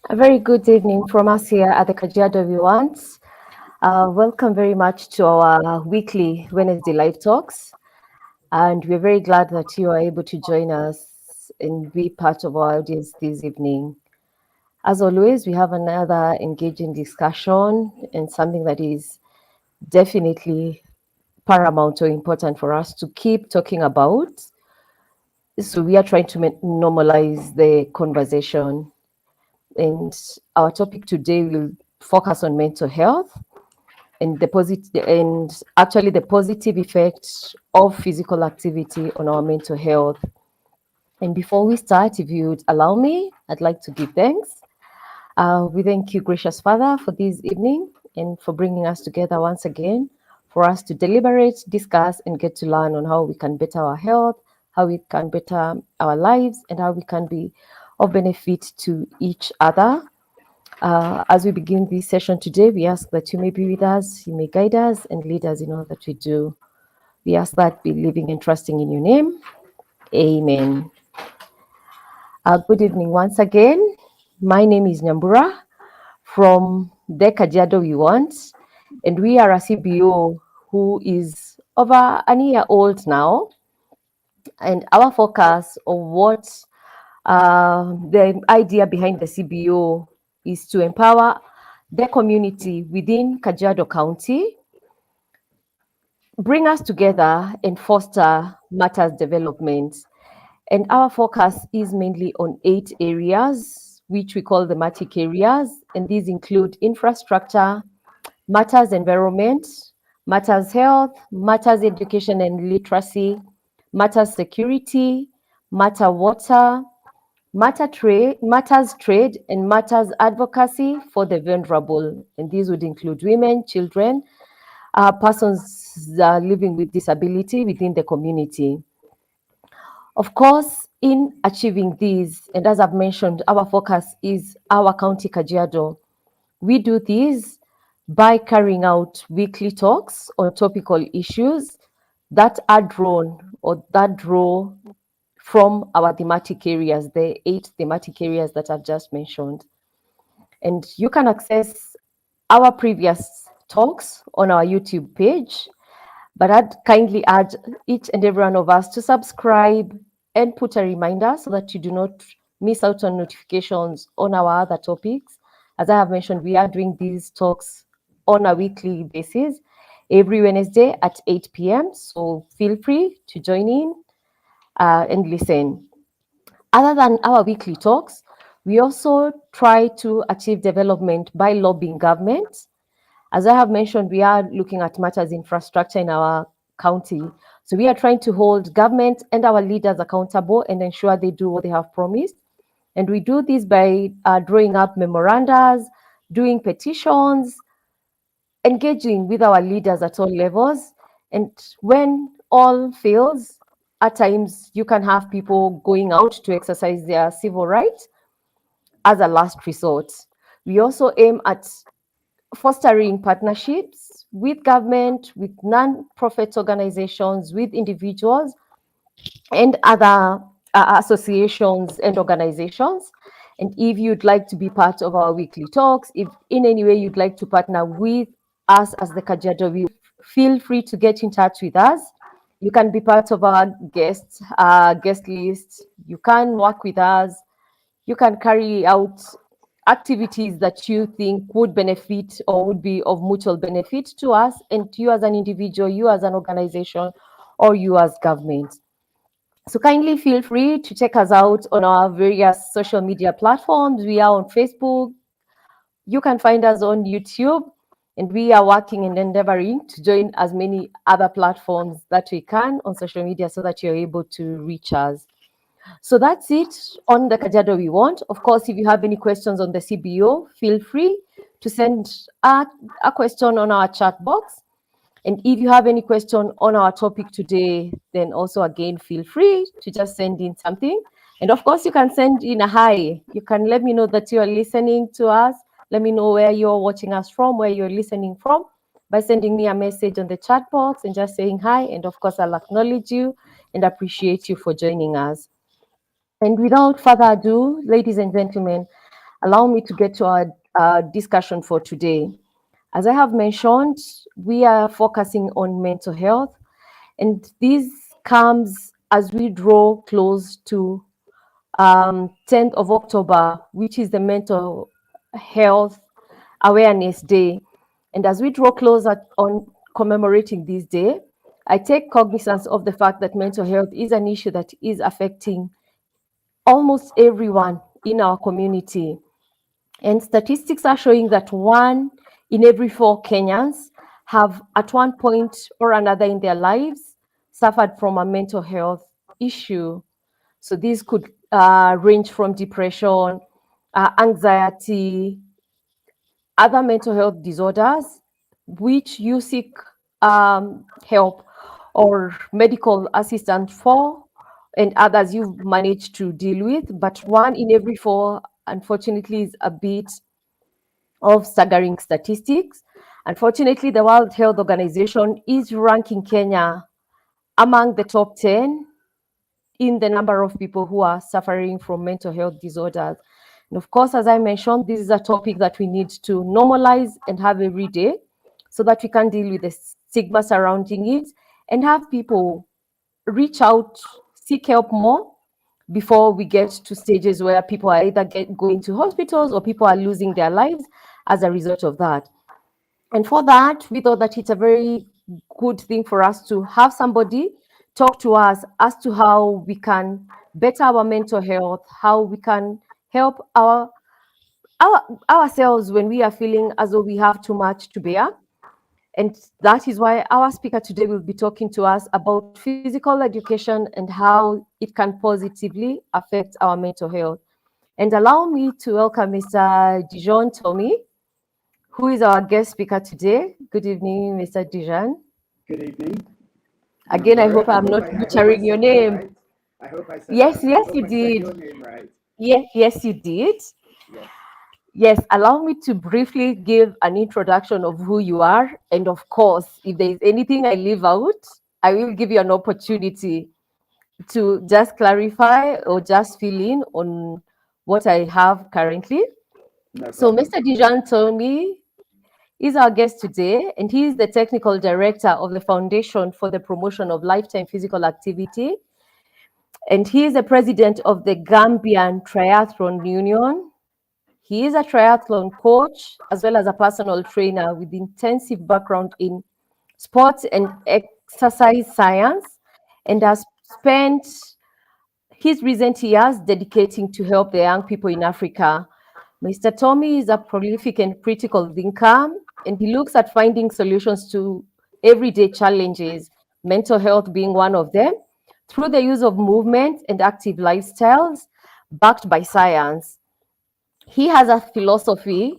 A very good evening from us here at the Kajiado we want. Welcome very much to our weekly Wednesday live talks. And we're very glad that you are able to join us and be part of our audience this evening. As always, we have another engaging discussion and something that is definitely paramount or important for us to keep talking about. So we are trying to normalize the conversation. And our topic today will focus on mental health and the positive effects of physical activity on our mental health. And before we start, if you would allow me, I'd like to give thanks. We thank you, gracious Father, for this evening and for bringing us together once again for us to deliberate, discuss, and get to learn on how we can better our health, how we can better our lives, and how we can be of benefit to each other. As we begin this session today, we ask that you may be with us, you may guide us and lead us in all that we do. We ask that believing and trusting in your name. Amen. Good evening once again. My name is Nyambura from the Kajiado we want, and we are a CBO who is over a year old now. And our focus on what the idea behind the CBO is to empower the community within Kajiado County, bring us together and foster matters development. And our focus is mainly on 8 areas, which we call thematic areas. And these include infrastructure, matters environment, matters health, matters education and literacy, matters security, matter water, matters trade, and matters advocacy for the vulnerable. And these would include women, children, persons living with disability within the community. Of course, in achieving these, and as I've mentioned, our focus is our county Kajiado. We do this by carrying out weekly talks on topical issues that are draw from our thematic areas, the 8 thematic areas that I've just mentioned. And you can access our previous talks on our YouTube page, but I'd kindly urge each and every one of us to subscribe and put a reminder so that you do not miss out on notifications on our other topics. As I have mentioned, we are doing these talks on a weekly basis every Wednesday at 8 p.m. So feel free to join in and listen. Other than our weekly talks, we also try to achieve development by lobbying government. As I have mentioned, we are looking at matters infrastructure in our county. So we are trying to hold government and our leaders accountable and ensure they do what they have promised. And we do this by drawing up memorandas, doing petitions, engaging with our leaders at all levels. And when all fails, at times you can have people going out to exercise their civil rights as a last resort. We also aim at fostering partnerships with government, with non-profit organizations, with individuals, and other associations and organizations. And if you'd like to be part of our weekly talks, if in any way you'd like to partner with us as the Kajiado, feel free to get in touch with us. You can be part of our guest list. You can work with us. You can carry out activities that you think would benefit or would be of mutual benefit to us and to you as an individual, you as an organization, or you as government. So kindly feel free to check us out on our various social media platforms. We are on Facebook. You can find us on YouTube. And we are working and endeavoring to join as many other platforms that we can on social media so that you're able to reach us. So that's it on the Kajiado we want. Of course, if you have any questions on the CBO, feel free to send a question on our chat box. And if you have any question on our topic today, then also again, feel free to just send in something. And of course, you can send in a hi. You can let me know that you are listening to us. Let me know where you're watching us from, where you're listening from, by sending me a message on the chat box and just saying hi. And of course, I'll acknowledge you and appreciate you for joining us. And without further ado, ladies and gentlemen, Allow me to get to our discussion for today. As I have mentioned, we are focusing on mental health, and this comes as we draw close to 10th of October, which is the Mental Health Awareness Day. And as we draw closer on commemorating this day, I take cognizance of the fact that mental health is an issue that is affecting almost everyone in our community. And statistics are showing that 1 in every 4 Kenyans have, at one point or another in their lives, suffered from a mental health issue. So these could range from depression, anxiety, other mental health disorders, which you seek help or medical assistance for, and others you've managed to deal with. But 1 in every 4, unfortunately, is a bit of staggering statistics. Unfortunately, the World Health Organization is ranking Kenya among the top 10 in the number of people who are suffering from mental health disorders. And of course, as I mentioned, this is a topic that we need to normalize and have every day so that we can deal with the stigma surrounding it and have people reach out, seek help more before we get to stages where people are either going to hospitals or people are losing their lives as a result of that. And for that, we thought that it's a very good thing for us to have somebody talk to us as to how we can better our mental health, how we can help ourselves when we are feeling as though we have too much to bear. And that is why our speaker today will be talking to us about physical education and how it can positively affect our mental health. And allow me to welcome Mr. Dijon Tommy, who is our guest speaker today. Good evening, Mr. Dijon. Good evening. Again, I hope I'm not I hope I butchering your said that name. right. I hope I said Yes, that. I yes, hope you I said did. your name right. Yes, you did. Yes. Yes, allow me to briefly give an introduction of who you are. And of course, if there is anything I leave out, I will give you an opportunity to just clarify or just fill in on what I have currently. No So, problem. Mr. Dijon Tommy is our guest today, and he is the technical director of the Foundation for the Promotion of Lifetime Physical Activity. And he is the president of the Gambian Triathlon Union. He is a triathlon coach as well as a personal trainer with intensive background in sports and exercise science, and has spent his recent years dedicating to help the young people in Africa. Mr. Tommy is a prolific and critical thinker, and he looks at finding solutions to everyday challenges, mental health being one of them, through the use of movement and active lifestyles backed by science. He has a philosophy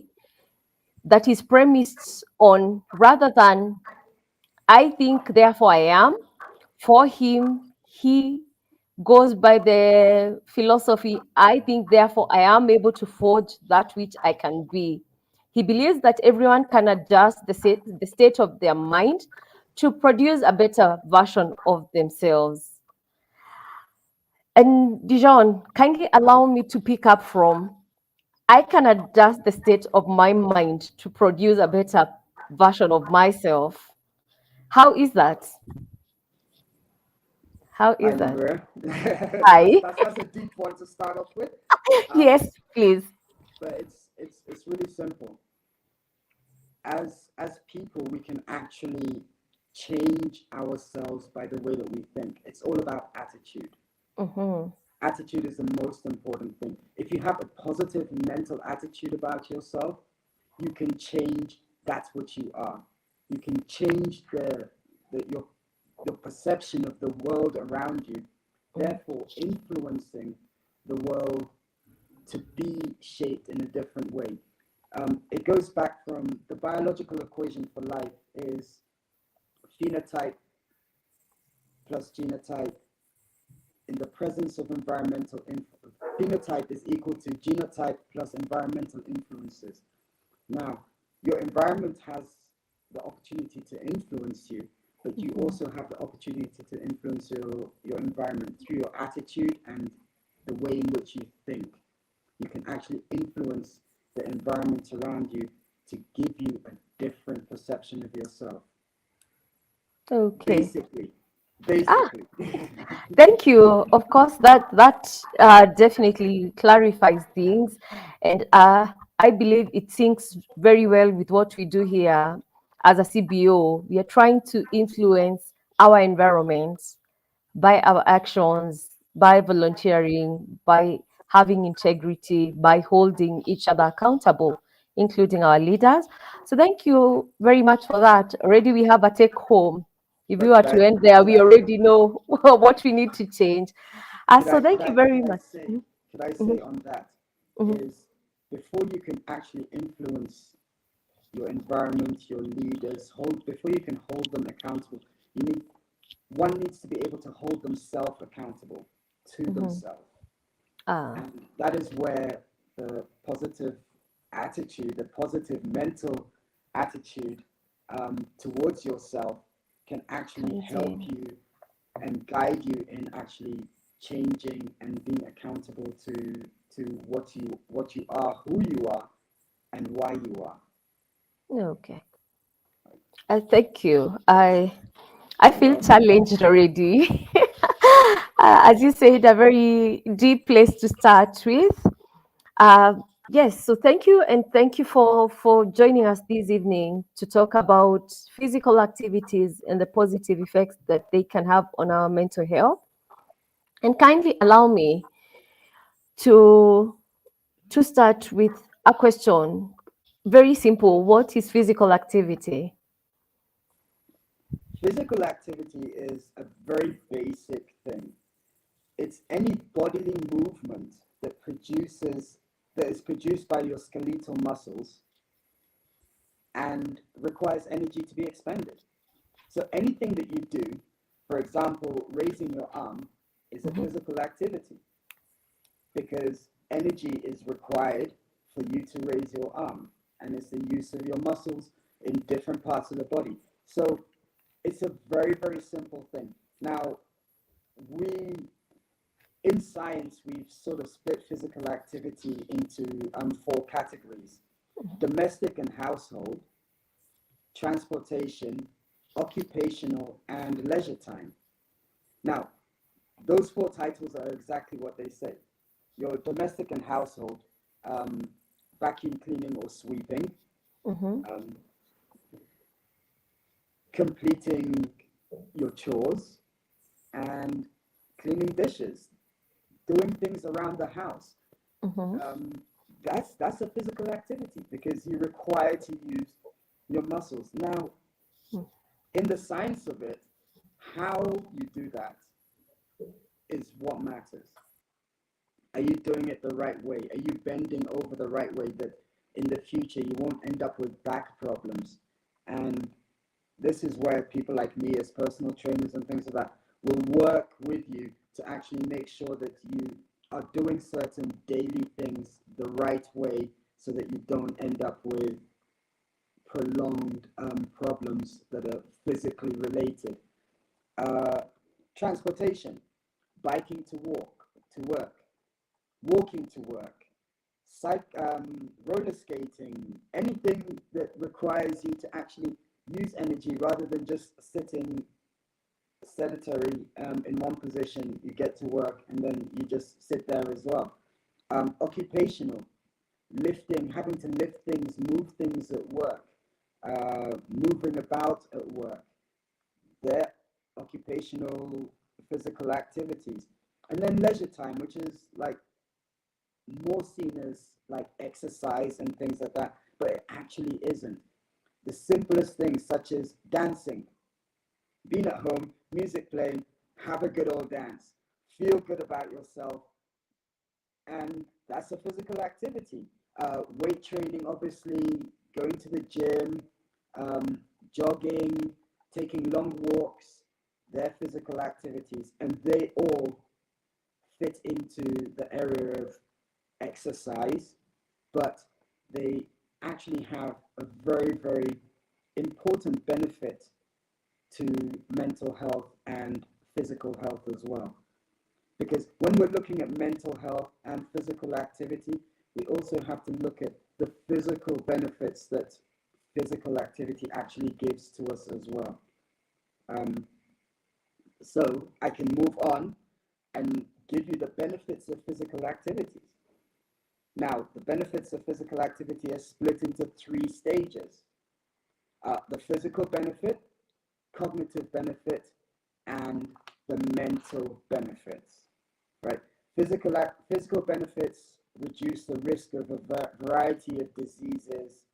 that is premised on rather than I think, therefore I am. For him, he goes by the philosophy I think, therefore I am able to forge that which I can be. He believes that everyone can adjust the state of their mind to produce a better version of themselves. And Dijon, kindly allow me to pick up from I can adjust the state of my mind to produce a better version of myself. How is that? How Hi, is that? Maria. Hi. That's a deep one to start off with. Um, Yes, please. but it's really simple. As people, we can actually change ourselves by the way that we think. It's all about attitude. Mm-hmm. Attitude is the most important thing. If you have a positive mental attitude about yourself, you can change that's what you are. You can change the your perception of the world around you, therefore influencing the world to be shaped in a different way. It goes back from the biological equation for life is phenotype plus genotype in the presence of environmental phenotype is equal to genotype plus environmental influences. Now, your environment has the opportunity to influence you, but you Mm-hmm. also have the opportunity to influence your environment through your attitude and the way in which you think. you can actually influence the environment around you to give you a different perception of yourself. Okay. Basically, Ah, basically. thank you. Of course, that definitely clarifies things, and I believe it syncs very well with what we do here as a CBO. We are trying to influence our environment by our actions, by volunteering, by having integrity, by holding each other accountable, including our leaders. So thank you very much for that. Already we have a take home. If we But were to end there, we already know what we need to change. So thank you very much. could I Mhm, say on that mhm, is before you can actually influence your environment, your leaders, before you can hold them accountable, you need one needs to be able to hold themselves accountable to mhm. themselves. Ah, And that is where the positive attitude, the positive mental attitude towards yourself can actually comes help in. you and guide you in actually changing and being accountable to what you are, who you are, and why you are. Okay. Thank you. I You're feel welcome. challenged already. As you said, a very deep place to start with. Yes, so thank you, and thank you for joining us this evening to talk about physical activities and the positive effects that they can have on our mental health. And kindly allow me to to start with a question. Very simple. What is physical activity? Physical activity is a very basic thing. It's any bodily movement that is produced by your skeletal muscles and requires energy to be expended. So anything that you do, for example, raising your arm, is a Mhm. physical activity because energy is required for you to raise your arm, and it's the use of your muscles in different parts of the body. So it's a very, very simple thing. Now, we in science, we've sort of split physical activity into four categories: domestic and household, transportation, occupational, and leisure time. Now, those four titles are exactly what they say. Your domestic and household, um, vacuum cleaning or sweeping, Mhm. um, completing your chores, and cleaning dishes, doing things around the house. Mhm. Um, that's a physical activity because you require to use your muscles. Now, in the science of it, how you do that is what matters. Are you doing it the right way? Are you bending over the right way that in the future you won't end up with back problems? And this is where people like me, as personal trainers and things like that, will work with you to actually make sure that you are doing certain daily things the right way so that you don't end up with prolonged problems that are physically related. Uh, Transportation, biking to work, walking to work, roller skating, anything that requires you to actually use energy rather than just sitting sedentary in one position. You get to work and then you just sit there as well. Occupational, lifting, having to lift things, move things at work, moving about at work. They're occupational physical activities. And then leisure time, which is like more seen as like exercise and things like that, but it actually isn't. The simplest things, such as dancing, being at home, music playing, have a good old dance, feel good about yourself, and that's a physical activity. Weight training, obviously, going to the gym, jogging, taking long walks, they're physical activities, and they all fit into the area of exercise, but they actually have a very, very important benefit to mental health and physical health as well. Because when we're looking at mental health and physical activity, we also have to look at the physical benefits that physical activity actually gives to us as well. So I can move on and give you the benefits of physical activities. Now, the benefits of physical activity are split into 3 stages. The physical benefit, cognitive benefit, and the mental benefits, right? Physical benefits reduce the risk of a variety of diseases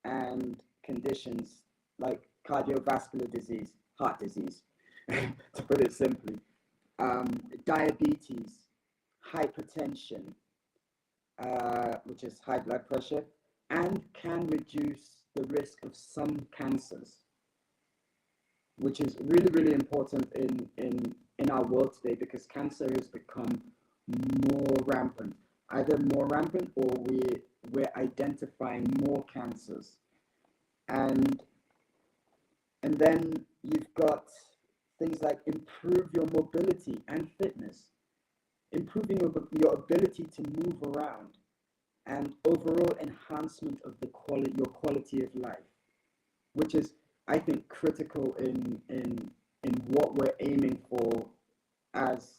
and conditions like cardiovascular disease, heart disease, to put it simply, diabetes, hypertension, which is high blood pressure, and can reduce the risk of some cancers, which is really, really important in our world today, because cancer has become more rampant, either more rampant or we're identifying more cancers. And then you've got things like improve your mobility and fitness, improving your ability to move around, and overall enhancement of your quality of life, which is, I think, critical in what we're aiming for as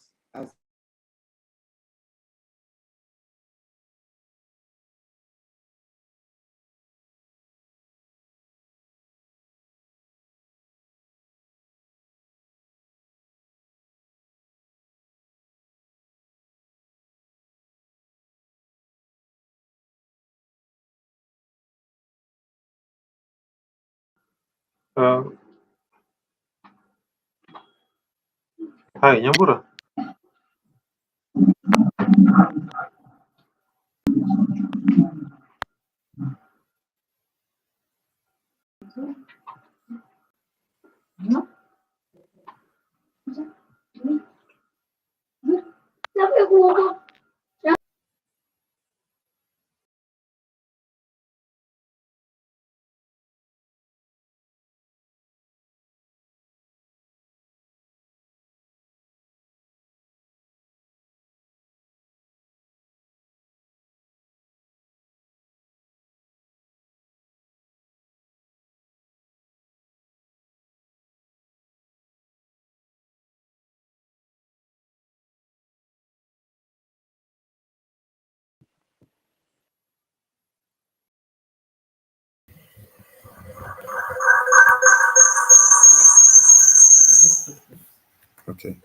Hi, Nyambura. Okay.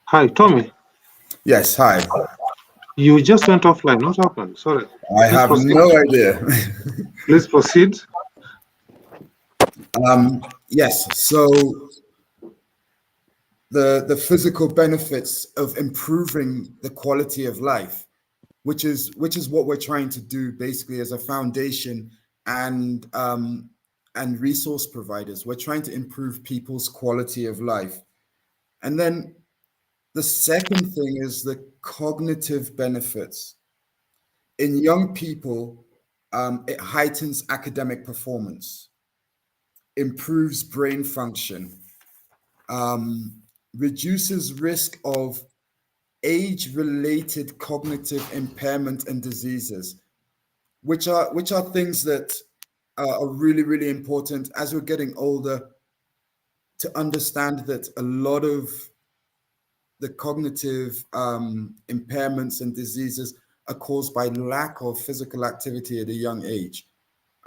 Hi, Tommy. Yes, hi. You just went offline. What happened? Sorry. I Please have proceed. no idea. Please proceed. Yes, so the physical benefits of improving the quality of life, which is what we're trying to do basically as a foundation and resource providers. We're trying to improve people's quality of life. And then the second thing is the cognitive benefits. In young people, it heightens academic performance, improves brain function, reduces risk of age-related cognitive impairment and diseases, which are things that are really, really important as we're getting older, to understand that a lot of the cognitive impairments and diseases are caused by lack of physical activity at a young age.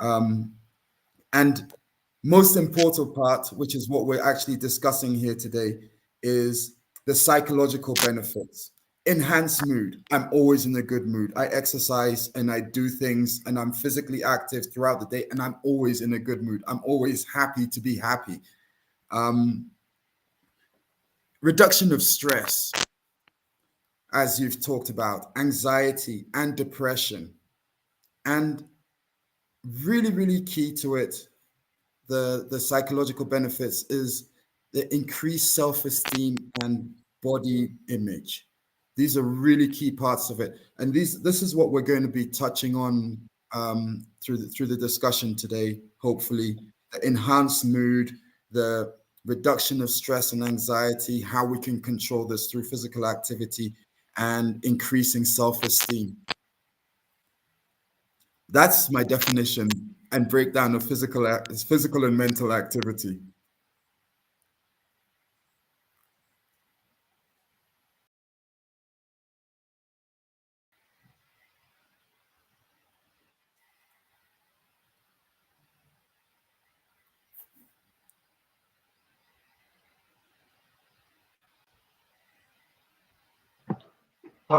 And most important part, which is what we're actually discussing here today, is the psychological benefits. Enhanced mood. I'm always in a good mood. I exercise and I do things and I'm physically active throughout the day and I'm always in a good mood. I'm always happy to be happy. Reduction of stress, as you've talked about, anxiety and depression. And really, really key to it, the psychological benefits is the increased self-esteem and body image. These are really key parts of it, and this is what we're going to be touching on through the discussion today. Hopefully, the enhanced mood, the reduction of stress and anxiety, how we can control this through physical activity, and increasing self-esteem. That's my definition and breakdown of physical and mental activity.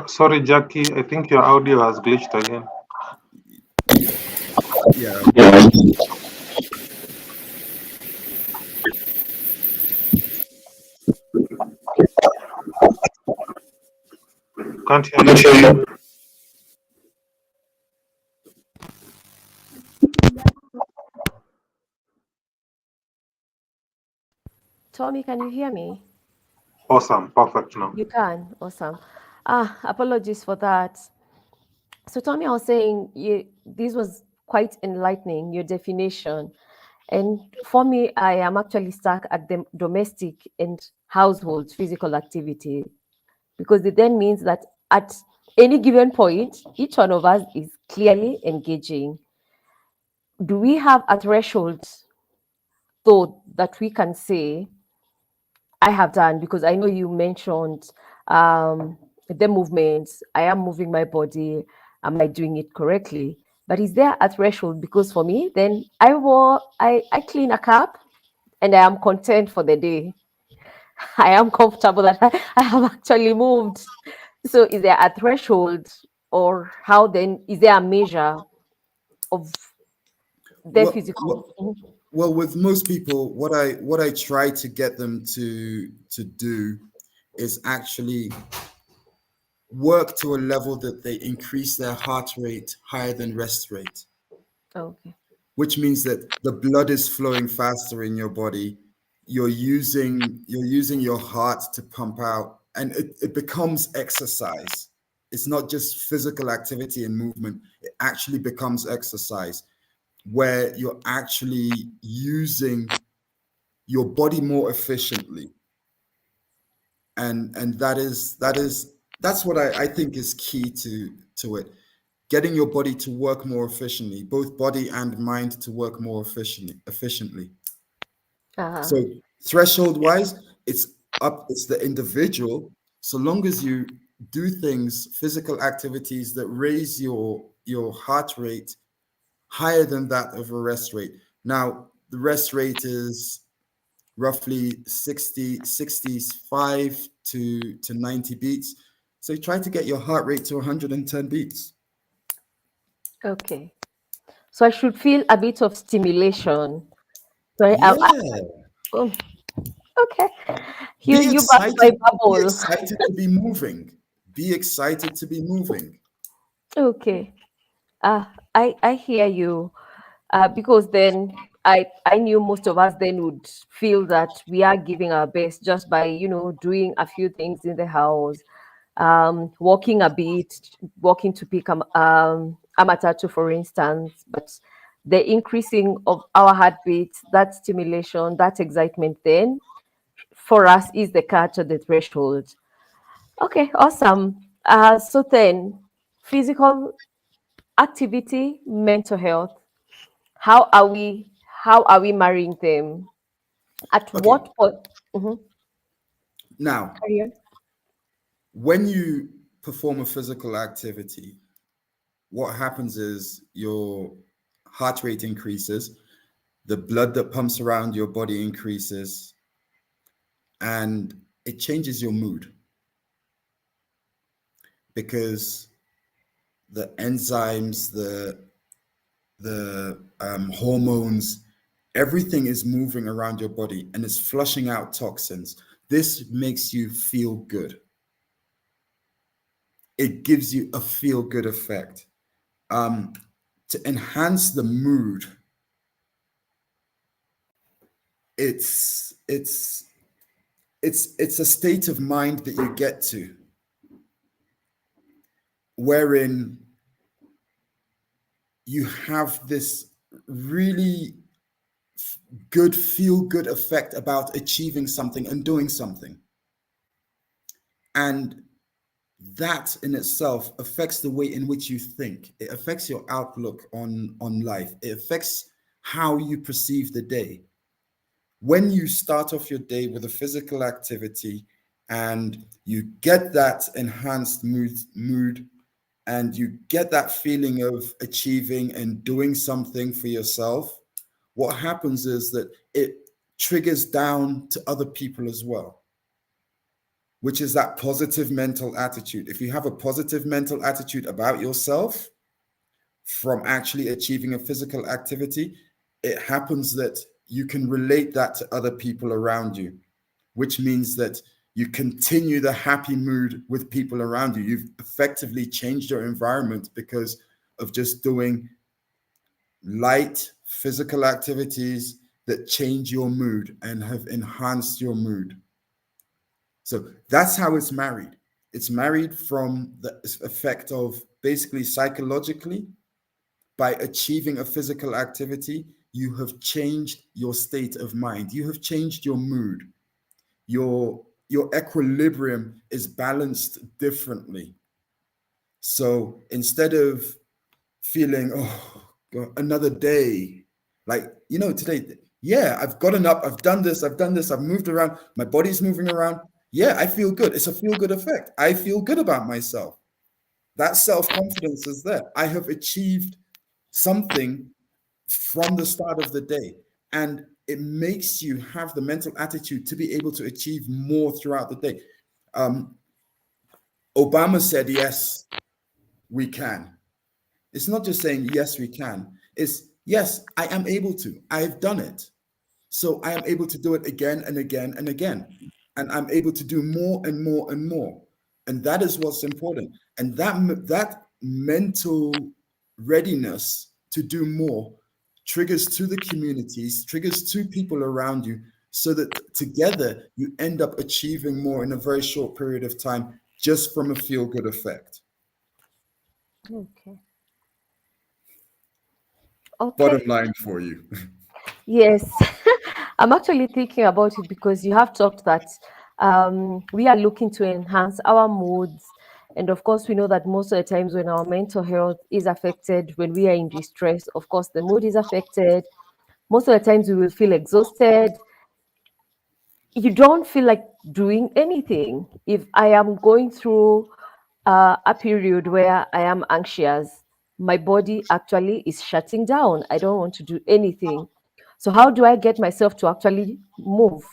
Sorry, Jackie, I think your audio has glitched again. Yeah. Can't hear you. Tommy, can you hear me? Awesome, perfect now. You can. Awesome. Apologies for that. So, Tommy, I was saying this was quite enlightening, your definition. And for me, I am actually stuck at the domestic and household physical activity, because it then means that at any given point, each one of us is clearly engaging. Do we have a threshold, though, that we can say, I have done? Because I know you mentioned the movements. I am moving my body. Am I doing it correctly? But is there a threshold? Because for me, then I clean a cup and I am content for the day. I am comfortable that I have actually moved. So is there a threshold, or how then is there a measure of the Well, physical? well, with most people, what I try to get them to do is actually work to a level that they increase their heart rate higher than rest rate, Okay. which means that the blood is flowing faster in your body. You're using your heart to pump out, and it becomes exercise. It's not just physical activity and movement. It actually becomes exercise where you're actually using your body more efficiently. And that's what I think is key to it. Getting your body to work more efficiently, both body and mind to work more efficiently. Uh-huh. So threshold wise, it's the individual. So long as you do things, physical activities that raise your heart rate higher than that of a rest rate. Now, the rest rate is roughly 65 to 90 beats. So you try to get your heart rate to 110 beats. Okay. So I should feel a bit of stimulation. Right? Yeah. Oh, okay. You Be you burst my excited. Be bubble. excited to be moving. Be excited to be moving. Okay. I hear you. Because then I knew most of us then would feel that we are giving our best just by doing a few things in the house, walking a bit, walking to pick a matatu, for instance. But the increasing of our heartbeat, that stimulation, that excitement, then for us is the catch at the threshold. Okay, awesome. So then, physical activity, mental health. How are we? How are we marrying them? At Okay. what point? Mhm. Now, Carry on. when you perform a physical activity, what happens is your heart rate increases, the blood that pumps around your body increases, and it changes your mood because the enzymes, the hormones, everything is moving around your body and it's flushing out toxins. This makes you feel good. It gives you a feel good effect. Um, to enhance the mood, it's it's a state of mind that you get to wherein you have this really good feel good effect about achieving something and doing something. And that in itself affects the way in which you think. It affects your outlook on life. It affects how you perceive the day. When you start off your day with a physical activity and you get that enhanced mood and you get that feeling of achieving and doing something for yourself, what happens is that it triggers down to other people as well, which is that positive mental attitude. If you have a positive mental attitude about yourself from actually achieving a physical activity, it happens that you can relate that to other people around you, which means that you continue the happy mood with people around you. You've effectively changed your environment because of just doing light physical activities that change your mood and have enhanced your mood. So that's how it's married. It's married from the effect of basically psychologically, by achieving a physical activity, you have changed your state of mind. You have changed your mood. Your equilibrium is balanced differently. So instead of feeling, oh, God, another day, like, today, yeah, I've gotten up, I've done this, I've moved around, my body's moving around. Yeah, I feel good. It's a feel good effect. I feel good about myself. That self confidence is there. I have achieved something from the start of the day. And it makes you have the mental attitude to be able to achieve more throughout the day. Um, Obama said, yes, we can. It's not just saying, yes, we can. It's, yes, I am able to. I've done it. So I am able to do it again and again and again. And I'm able to do more and more and more. And that is what's important. And that mental readiness to do more triggers to the communities, triggers to people around you, so that together you end up achieving more in a very short period of time just from a feel good effect. Okay. Bottom Okay. line for you. Yes. I'm actually thinking about it because you have talked that we are looking to enhance our moods. And of course, we know that most of the times when our mental health is affected, when we are in distress, of course, the mood is affected. Most of the times we will feel exhausted. You don't feel like doing anything. If I am going through a period where I am anxious, my body actually is shutting down. I don't want to do anything. So, how do I get myself to actually move,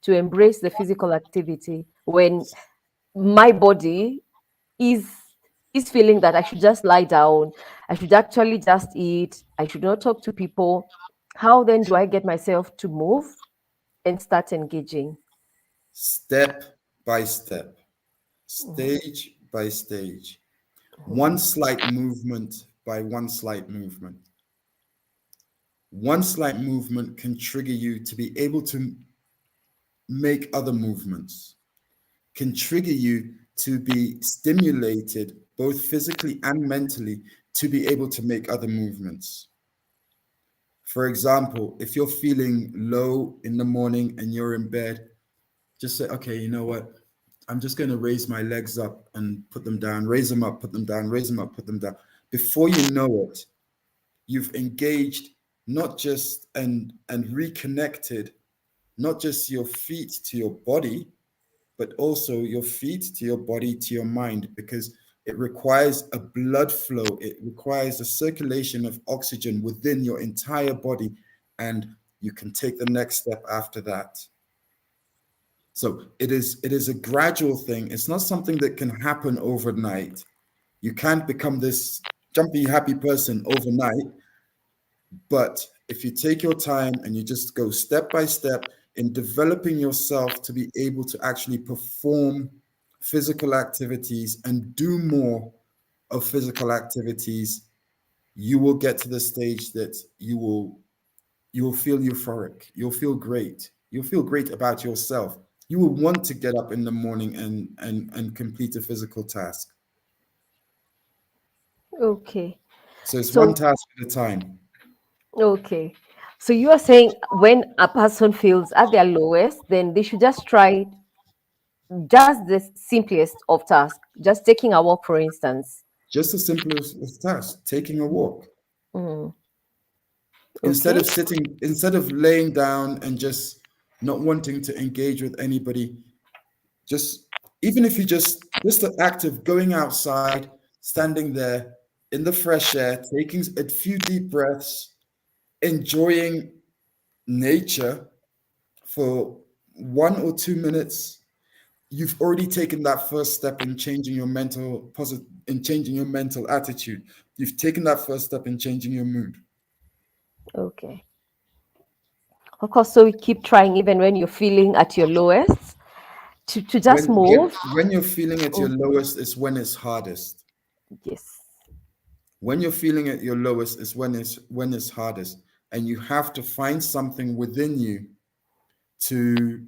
to embrace the physical activity when my body is is feeling that I should just lie down, I should actually just eat, I should not talk to people? How then do I get myself to move and start engaging? Step by step, Mhm, stage by stage, one slight movement by one slight movement. One slight movement can trigger you to be able to make other movements, can trigger you to be stimulated both physically and mentally to be able to make other movements. For example, if you're feeling low in the morning and you're in bed, just say, okay, you know what? I'm just going to raise my legs up and put them down, raise them up, put them down, raise them up, put them down. Before you know it, you've engaged not just and reconnected not just your feet to your body, but also your feet to your body to your mind, because it requires a blood flow. It requires a circulation of oxygen within your entire body, and you can take the next step after that. So it is a gradual thing. It's not something that can happen overnight. You can't become this jumpy happy person overnight. But if you take your time and you just go step by step in developing yourself to be able to actually perform physical activities and do more of physical activities, you will get to the stage that you will you'll feel euphoric. You'll feel great. You'll feel great about yourself. You will want to get up in the morning and complete a physical task. Okay. So it's one So, task at a time. okay. So you are saying when a person feels at their lowest, then they should just try just the simplest of tasks, just taking a walk, for instance. Just as simple as task, taking a walk. Mm, Instead okay. of sitting, instead of laying down and just not wanting to engage with anybody, just even if you just the act of going outside, standing there in the fresh air, taking a few deep breaths, enjoying nature for 1 or 2 minutes, you've already taken that first step in changing your in changing your mental attitude. You've taken that first step in changing your mood. Okay. Of course, so we keep trying even when you're feeling at your lowest to just move. When you're feeling at your Mm, lowest is when it's hardest. yes. When you're feeling at your lowest is when it's hardest, and you have to find something within you to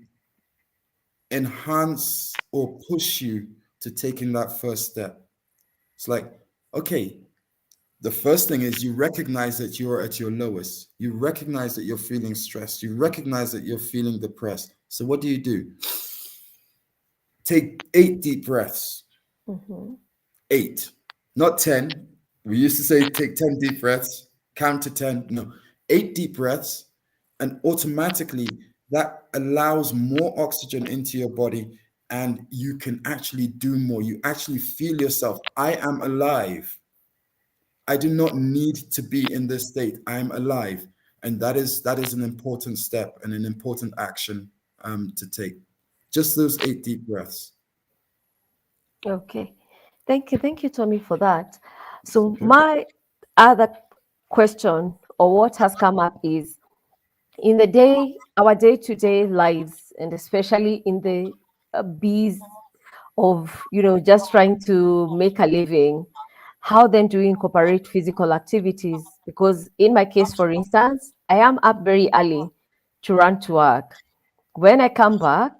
enhance or push you to taking that first step. It's like, okay, the first thing is you recognize that you're at your lowest. You recognize that you're feeling stressed. You recognize that you're feeling depressed. So what do? Take 8 deep breaths. Hmm. 8, not 10. We used to say take 10 deep breaths, count to 10. No, 8 deep breaths. And automatically that allows more oxygen into your body and you can actually do more. You actually feel yourself. I am alive. I do not need to be in this state. I'm alive. And that is an important step and an important action to take. Just those 8 deep breaths. Okay. Thank you, Tommy, for that. So Okay. my other question or what has come up is in the day, our day-to-day lives, and especially in the bees of just trying to make a living, how then do we incorporate physical activities? Because in my case, for instance, I am up very early to run to work. When I come back,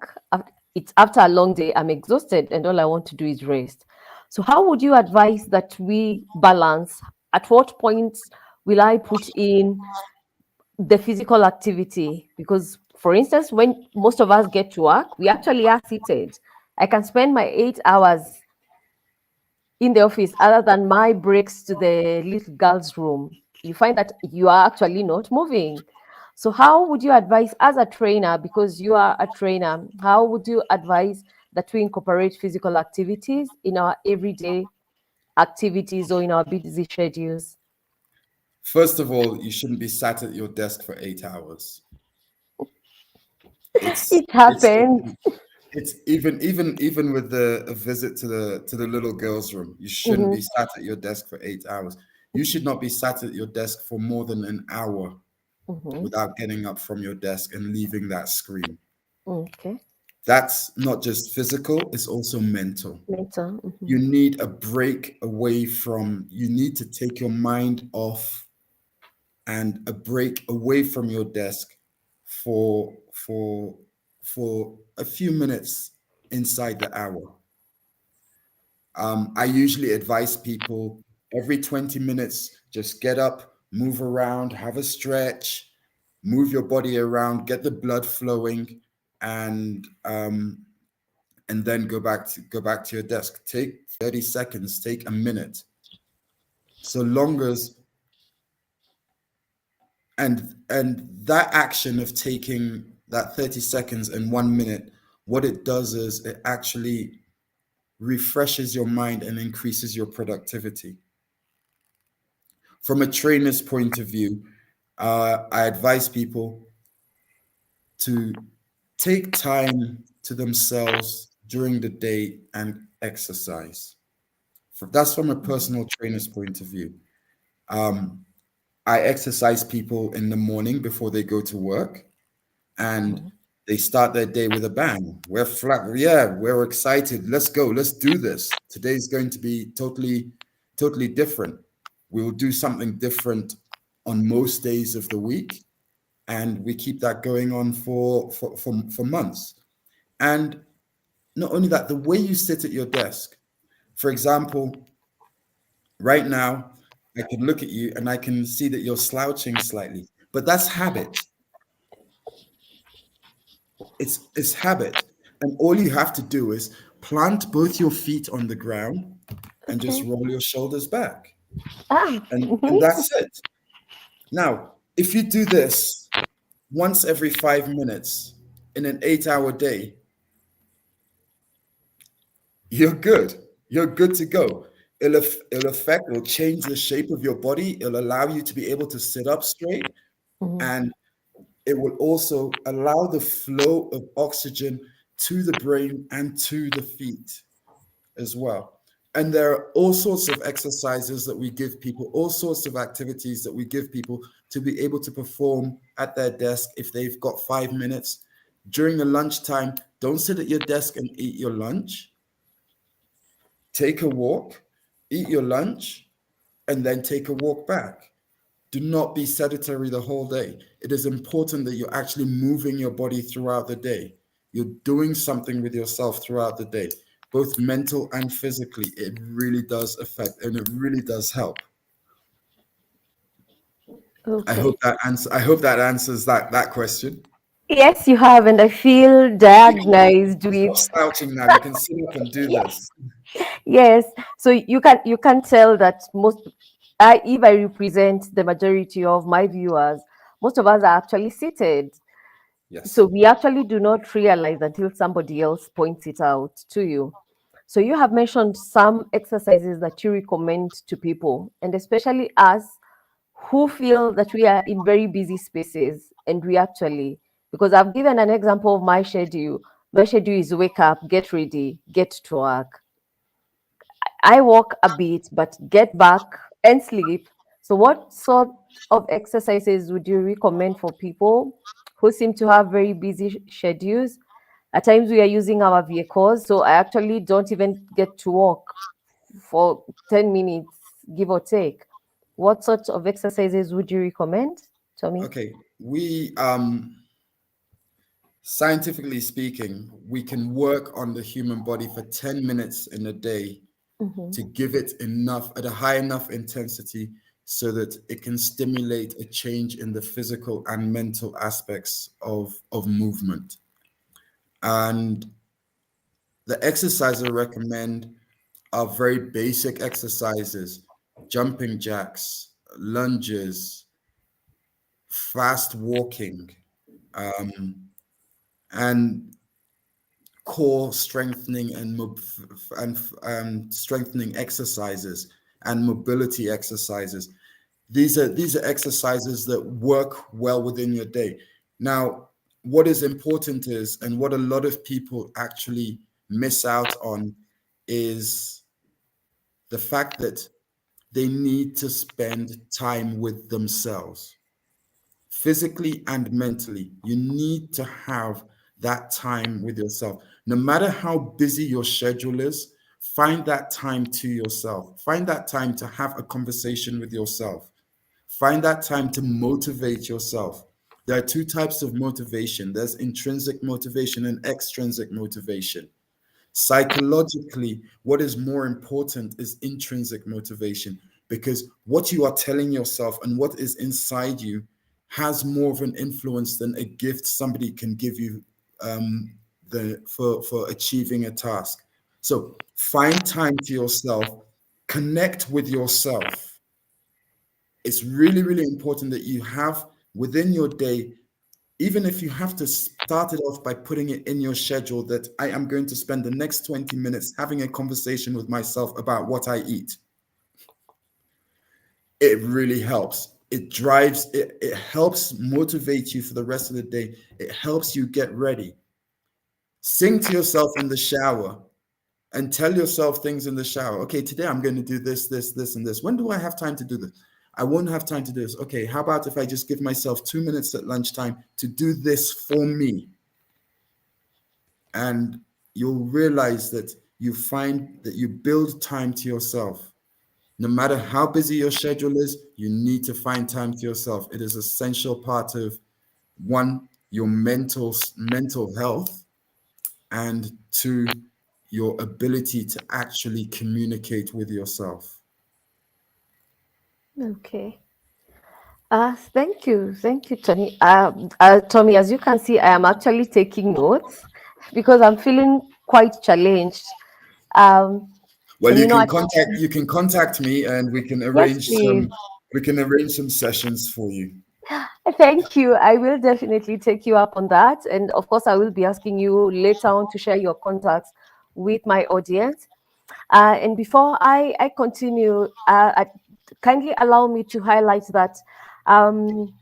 it's after a long day, I'm exhausted, and all I want to do is rest. So how would you advise that we balance? At what point will I put in the physical activity? Because for instance, when most of us get to work, we actually are seated. I can spend my 8 hours in the office other than my breaks to the little girls room. You find that you are actually not moving. So how would you advise as a trainer, because you are a trainer, how would you advise that we incorporate physical activities in our everyday activities or in our busy schedules? First of all, you shouldn't be sat at your desk for 8 hours. It's It it's happens. it's even with the a visit to the little girls' room, you shouldn't Mhm, be sat at your desk for 8 hours. You should not be sat at your desk for more than an hour mhm. without getting up from your desk and leaving that screen. Okay. That's not just physical, it's also mental. Mental. You Mhm. need a break away from, you need to take your mind off and a break away from your desk for for a few minutes inside the hour. I usually advise people every 20 minutes, just get up, move around, have a stretch, move your body around, get the blood flowing, and and then go back to your desk. Take 30 seconds, take a minute. So long as and that action of taking that 30 seconds and 1 minute, what it does is it actually refreshes your mind and increases your productivity. From a trainer's point of view, I advise people to take time to themselves during the day and exercise. That's from a personal trainer's point of view. Um, I exercise people in the morning before they go to work, and Mhm. they start their day with a bang. We're flat. Yeah, we're excited. Let's go. Let's do this. Today's going to be totally different. We will do something different on most days of the week. and we keep that going on for months. And not only that, the way you sit at your desk, for example, right now, I can look at you and I can see that you're slouching slightly, but that's habit. It's habit. And all you have to do is plant both your feet on the ground and just Okay. roll your shoulders back. Ah. And that's it. Now, if you do this once every 5 minutes in an 8 hour day, you're good. You're good to go. It'll change the shape of your body. It'll allow you to be able to sit up straight. Mhm. And it will also allow the flow of oxygen to the brain and to the feet as well. And there are all sorts of exercises that we give people, all sorts of activities that we give people to be able to perform at their desk if they've got 5 minutes. During the lunchtime, don't sit at your desk and eat your lunch. Take a walk, eat your lunch, and then take a walk back. Do not be sedentary the whole day. It is important that you're actually moving your body throughout the day. You're doing something with yourself throughout the day, both mental and physically. It really does affect and it really does help. Okay. I hope that answers that question. Yes, you have, and I feel You diagnosed can stop with. slouching now. You can sit up and do this. Yes, so you can tell that if I represent the majority of my viewers, most of us are actually seated. So Yes. we actually do not realize until somebody else points it out to you. So you have mentioned some exercises that you recommend to people, and especially us who feel that we are in very busy spaces, and we actually, because I've given an example of my schedule. My schedule is wake up, get ready, get to work. I walk a bit, but get back and sleep. So, what sort of exercises would you recommend for people who seem to have very busy schedules? At times, we are using our vehicles, so I actually don't even get to walk for 10 minutes, give or take. What sort of exercises would you recommend, Tommy? Okay. We scientifically speaking, we can work on the human body for 10 minutes in a day Mhm. to give it enough at a high enough intensity so that it can stimulate a change in the physical and mental aspects of movement. And the exercise I recommend are very basic exercises: jumping jacks, lunges, fast walking, and core strengthening and strengthening exercises and mobility exercises. These are exercises that work well within your day. Now, what is important is, and what a lot of people actually miss out on, is the fact that they need to spend time with themselves, physically and mentally. You need to have that time with yourself. No matter how busy your schedule is, find that time to yourself. Find that time to have a conversation with yourself. Find that time to motivate yourself. There are two types of motivation: there's intrinsic motivation and extrinsic motivation. Psychologically, what is more important is intrinsic motivation, because what you are telling yourself and what is inside you has more of an influence than a gift somebody can give you for achieving a task. So find time to yourself, connect with yourself. It's really, really important that you have within your day, even if you have to start it off by putting it in your schedule, that I am going to spend the next 20 minutes having a conversation with myself about what I eat. It really helps. It helps motivate you for the rest of the day. It helps you get ready. Sing to yourself in the shower and tell yourself things in the shower. Okay, today I'm going to do this, this, this, and this. When do I have time to do this? I won't have time to do this. Okay, how about if I just give myself 2 minutes at lunchtime to do this for me? And you'll realize that you find that you build time to yourself. No matter how busy your schedule is, you need to find time to yourself. It is an essential part of one, your mental health, and two, your ability to actually communicate with yourself. Okay. Thank you, Tony. Tommy, as you can see, I am actually taking notes because I'm feeling quite challenged. Um, Well, and you know, you can contact me, and yes, please. we can arrange some sessions for you. Thank you. I will definitely take you up on that. And of course, I will be asking you later on to share your contacts with my audience. And before I continue, kindly allow me to highlight that um,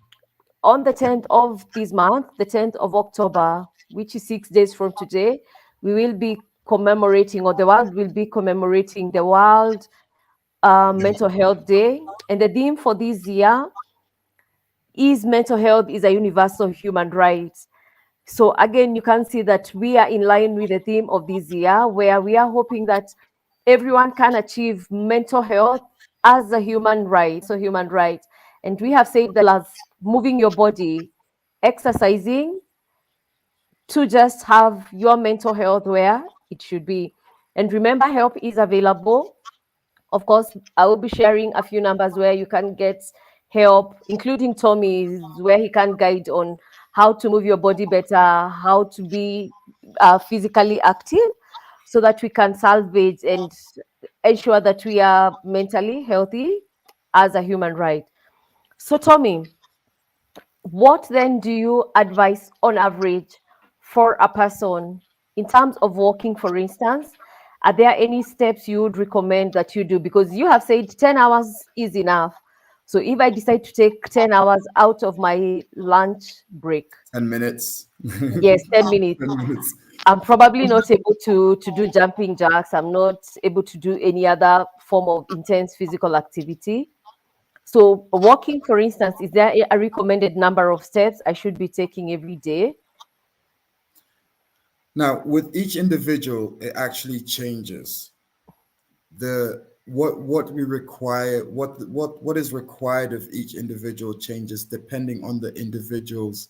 on the 10th of this month, the 10th of October, which is 6 days from today, we will be commemorating, or the world will be commemorating the World Mental Health Day. And the theme for this year is mental health is a universal human right. So again, you can see that we are in line with the theme of this year, where we are hoping that everyone can achieve mental health as a human right. So human right. And we have said that as moving your body, exercising to just have your mental health where it should be. And remember, help is available. Of course, I will be sharing a few numbers where you can get help, including Tommy's, where he can guide on how to move your body better, how to be physically active, so that we can salvage and ensure that we are mentally healthy as a human right. So, Tommy, what then do you advise on average for a person in terms of walking, for instance? Are there any steps you would recommend that you do? Because you have said 10 hours is enough. So if I decide to take 10 hours out of my lunch break, 10 minutes. yes, 10 minutes, 10 minutes. I'm probably not able to do jumping jacks. I'm not able to do any other form of intense physical activity. So walking, for instance, is there a recommended number of steps I should be taking every day? Now, with each individual, it actually changes. What we require, what is required of each individual changes depending on the individual's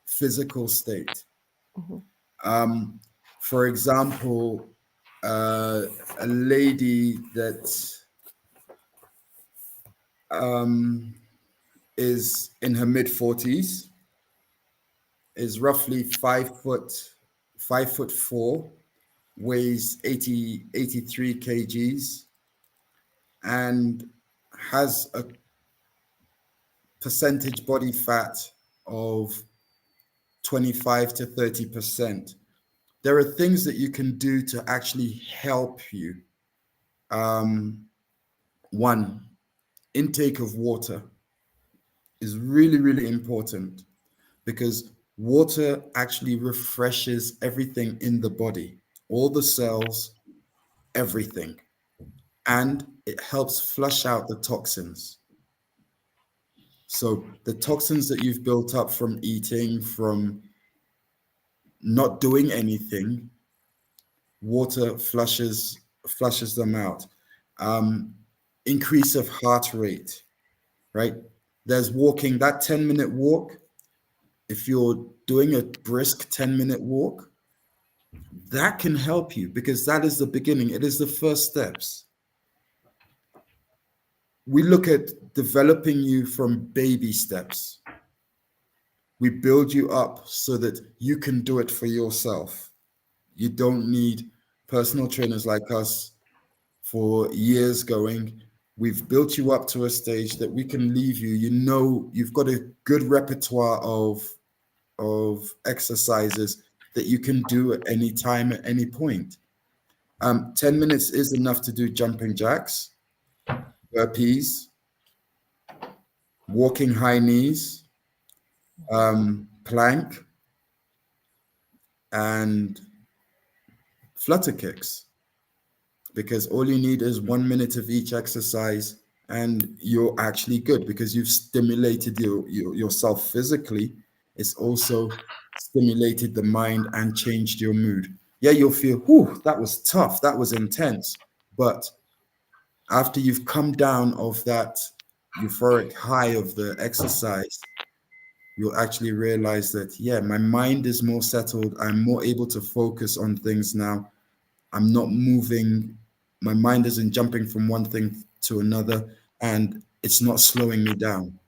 physical state. Mhm. For example, a lady that is in her mid 40s, is roughly 5'4", weighs 83 kgs, and has a percentage body fat of 25 to 30%. There are things that you can do to actually help you. One, intake of water is really, really important, because water actually refreshes everything in the body, all the cells, everything, and it helps flush out the toxins. So the toxins that you've built up from eating, from not doing anything, water flushes them out. Um, Increase of heart rate, right? There's walking, that 10-minute walk. If you're doing a brisk 10-minute walk, that can help you, because that is the beginning. It is the first steps. We look at developing you from baby steps. We build you up so that you can do it for yourself. You don't need personal trainers like us for years going. We've built you up to a stage that we can leave you. You know, you've got a good repertoire of exercises that you can do at any time, at any point. 10 minutes is enough to do jumping jacks, burpees, walking high knees, plank, and flutter kicks, because all you need is 1 minute of each exercise and you're actually good, because you've stimulated yourself physically. It's also stimulated the mind and changed your mood. Yeah, you'll feel, whew, that was tough, that was intense. But after you've come down of that euphoric high of the exercise, you'll actually realize that, yeah, my mind is more settled. I'm more able to focus on things now. I'm not moving. My mind isn't jumping from one thing to another, and it's not slowing me down.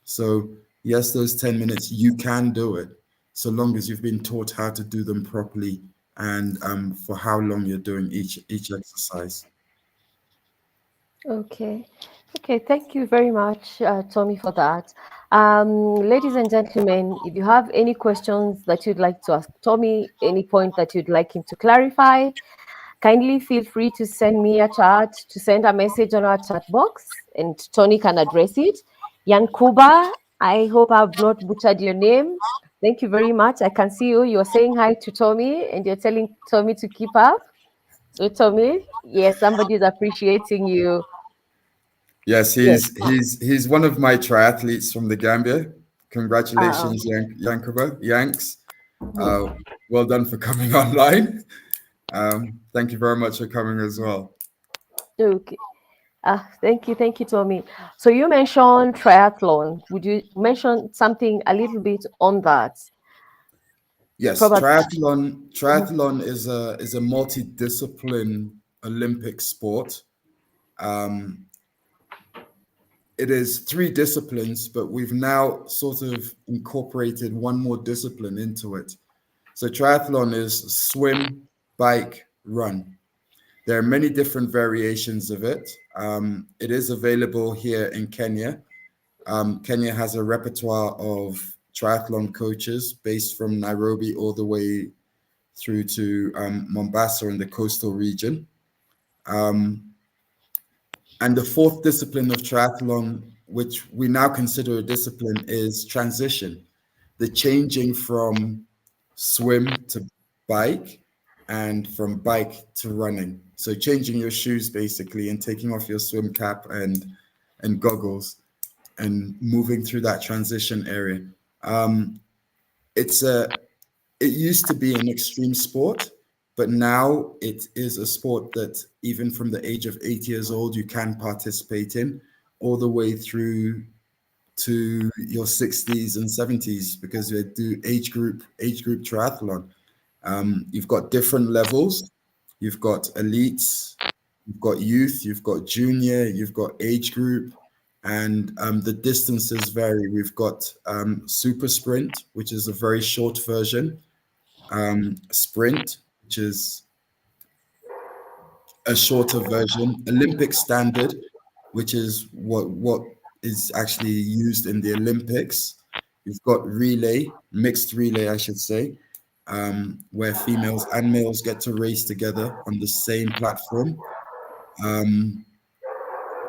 So, yes, those 10 minutes, you can do it so long as you've been taught how to do them properly and for how long you're doing each exercise. Okay. Okay, thank you very much, Tommy, for that. Ladies and gentlemen, if you have any questions that you'd like to ask Tommy, any point that you'd like him to clarify, kindly feel free to send me a chat, to send a message on our chat box, and Tony can address it. Yankuba, I hope I've not butchered your name. Thank you very much. I can see you. You're saying hi to Tommy, and you're telling Tommy to keep up. So, Tommy, yes, somebody is appreciating you. Yes, Yes. he's one of my triathletes from the Gambia. Um, Congratulations, Yankuba, Yanks. mhm. Uh, well done for coming online. Thank you very much for coming as well. Okay. Thank you, Tommy. So you mentioned triathlon. Would you mention something a little bit on that? Yes, Probably. triathlon is a multidiscipline Olympic sport. Um, it is three disciplines, but we've now sort of incorporated one more discipline into it. So triathlon is swim, bike, run. There are many different variations of it. It is available here in Kenya. Kenya has a repertoire of triathlon coaches based from Nairobi all the way through to Mombasa in the coastal region. Um, and the fourth discipline of triathlon, which we now consider a discipline, is transition, the changing from swim to bike and from bike to running. So changing your shoes basically and taking off your swim cap and goggles and moving through that transition area. Um, it's a it used to be an extreme sport, but now it is a sport that even from the age of 8 years old you can participate in, all the way through to your 60s and 70s because they do age group triathlon. You've got different levels. You've got elites, you've got youth, you've got junior, you've got age group, and the distances vary. We've got super sprint, which is a very short version, sprint, which is a shorter version, Olympic standard, which is what is actually used in the Olympics. You've got relay, mixed relay, I should say, where females and males get to race together on the same platform. Um,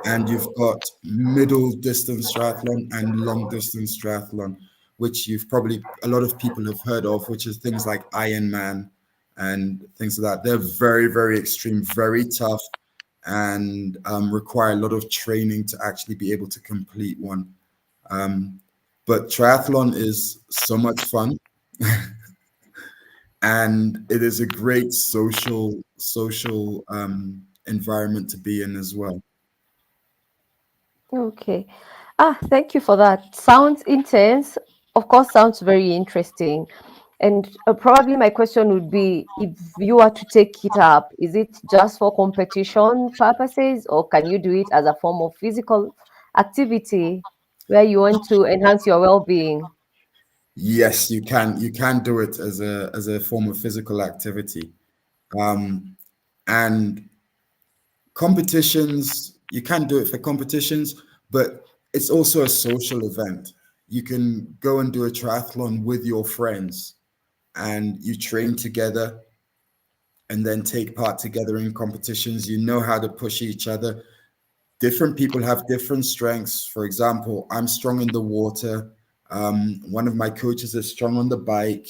and you've got middle distance triathlon and long distance triathlon, which you've probably a lot of people have heard of, which is things like Ironman and things like that. They're very, very extreme, very tough, and require a lot of training to actually be able to complete one. But triathlon is so much fun, and it is a great social environment to be in as well. Okay. Thank you for that. Sounds intense. Of course, sounds very interesting. And probably my question would be, if you were to take it up, is it just for competition purposes, or can you do it as a form of physical activity where you want to enhance your well-being? Yes, you can. You can do it as a form of physical activity, and competitions. You can do it for competitions, but it's also a social event. You can go and do a triathlon with your friends, and you train together, and then take part together in competitions. You know how to push each other. Different people have different strengths. For example, I'm strong in the water. One of my coaches is strong on the bike.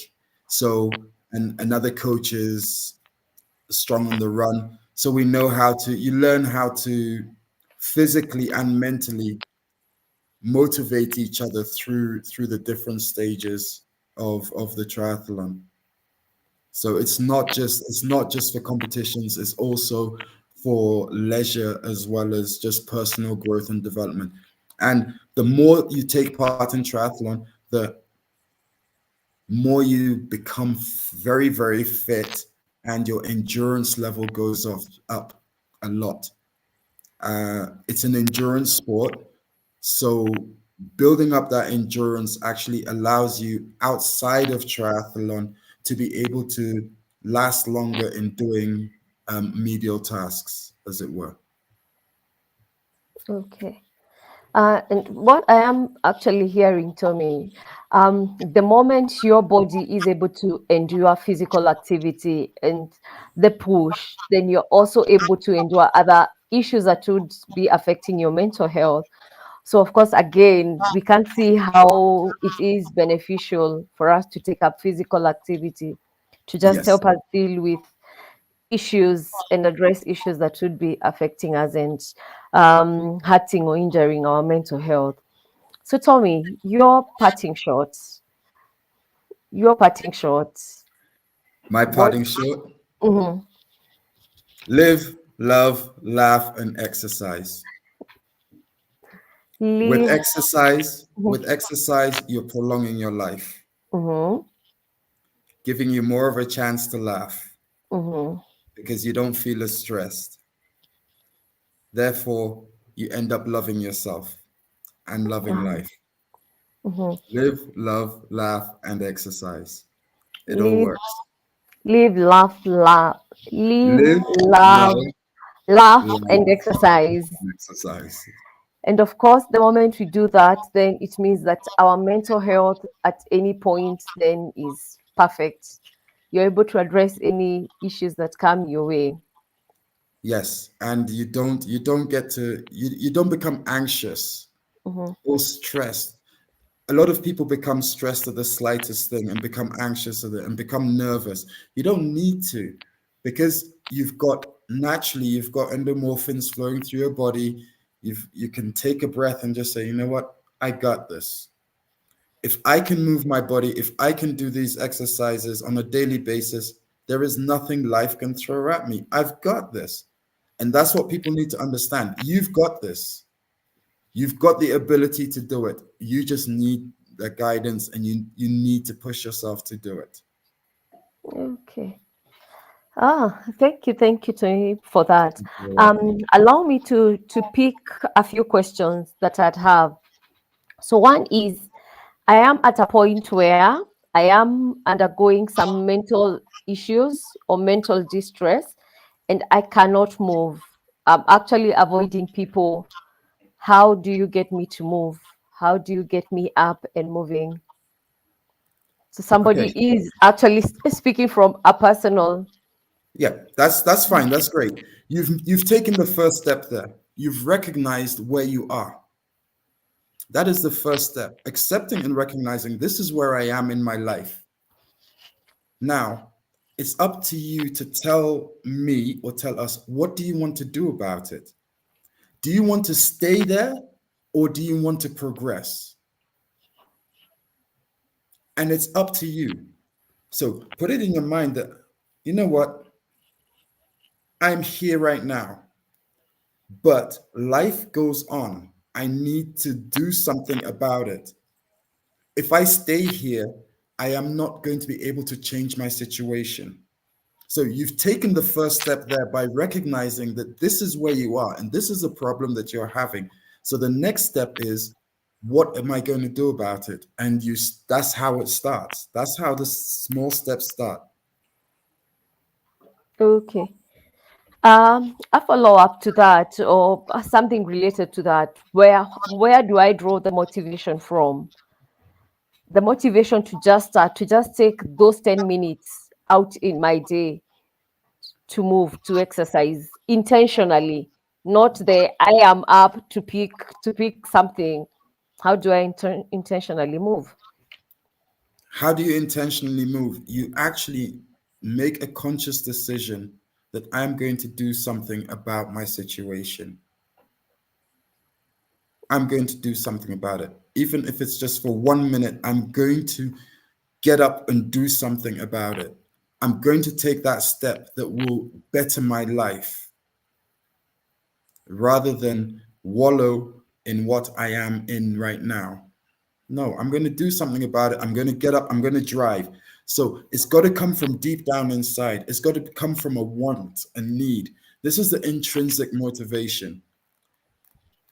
So, and another coach is strong on the run. So we know how to, you learn how to physically and mentally motivate each other through the different stages of the triathlon. So it's not just for competitions, it's also for leisure as well as just personal growth and development. And the more you take part in triathlon, the more you become very, very fit, and your endurance level goes up a lot. It's an endurance sport. So building up that endurance actually allows you outside of triathlon to be able to last longer in doing medial tasks, as it were. Okay. And what I am actually hearing, Tommy, the moment your body is able to endure physical activity and the push, then you're also able to endure other issues that would be affecting your mental health. So, of course, again, we can see how it is beneficial for us to take up physical activity to just Yes. help us deal with issues and address issues that would be affecting us and hurting or injuring our mental health. So, Tommy, your parting shots, My what? parting shot: Mhm. live, love, laugh, and exercise. With Live. exercise, Mhm. with exercise, you're prolonging your life, Mhm. giving you more of a chance to laugh Mhm. because you don't feel as stressed. Therefore, you end up loving yourself and loving Ah, life. mhm. Live, love, laugh, and exercise. It all Live, works. live, live, Live, love, love, laugh, laugh, and exercise. and exercise. And of course, the moment we do that, then it means that our mental health at any point then is perfect. You're able to address any issues that come your way. Yes, and you don't get to you don't become anxious Mhm. or stressed. A lot of people become stressed at the slightest thing and become anxious at it and become nervous. You don't need to, because you've got endorphins flowing through your body. You can take a breath and just say, you know what, I got this. If I can move my body, if I can do these exercises on a daily basis, there is nothing life can throw at me. I've got this. And that's what people need to understand. You've got this. You've got the ability to do it. You just need the guidance, and you need to push yourself to do it. Okay. Thank you, Tony, for that. You're welcome. Allow me to pick a few questions that I'd have. So one is, I am at a point where I am undergoing some mental issues or mental distress, and I cannot move. I'm actually avoiding people. How do you get me to move? How do you get me up and moving? So somebody Okay. is actually speaking from a personal. Yeah, that's fine. That's great. You've taken the first step there. You've recognized where you are. That is the first step. Accepting and recognizing this is where I am in my life. Now, it's up to you to tell me or tell us, what do you want to do about it? Do you want to stay there, or do you want to progress? And it's up to you. So put it in your mind that, you know what, I'm here right now, but life goes on. I need to do something about it. If I stay here, I am not going to be able to change my situation. So you've taken the first step there by recognizing that this is where you are and this is a problem that you're having. So the next step is, what am I going to do about it? And that's how it starts. That's how the small steps start. Okay. A follow up to that, or something related to that. Where do I draw the motivation from? The motivation to just start, to just take those 10 minutes out in my day to move, to exercise intentionally, not the I am up to pick something. How do I intentionally move? How do you intentionally move? You actually make a conscious decision that I'm going to do something about my situation. I'm going to do something about it. Even if it's just for 1 minute, I'm going to get up and do something about it. I'm going to take that step that will better my life rather than wallow in what I am in right now. No, I'm going to do something about it. I'm going to get up. I'm going to drive. So it's got to come from deep down inside. It's got to come from a want, a need. This is the intrinsic motivation,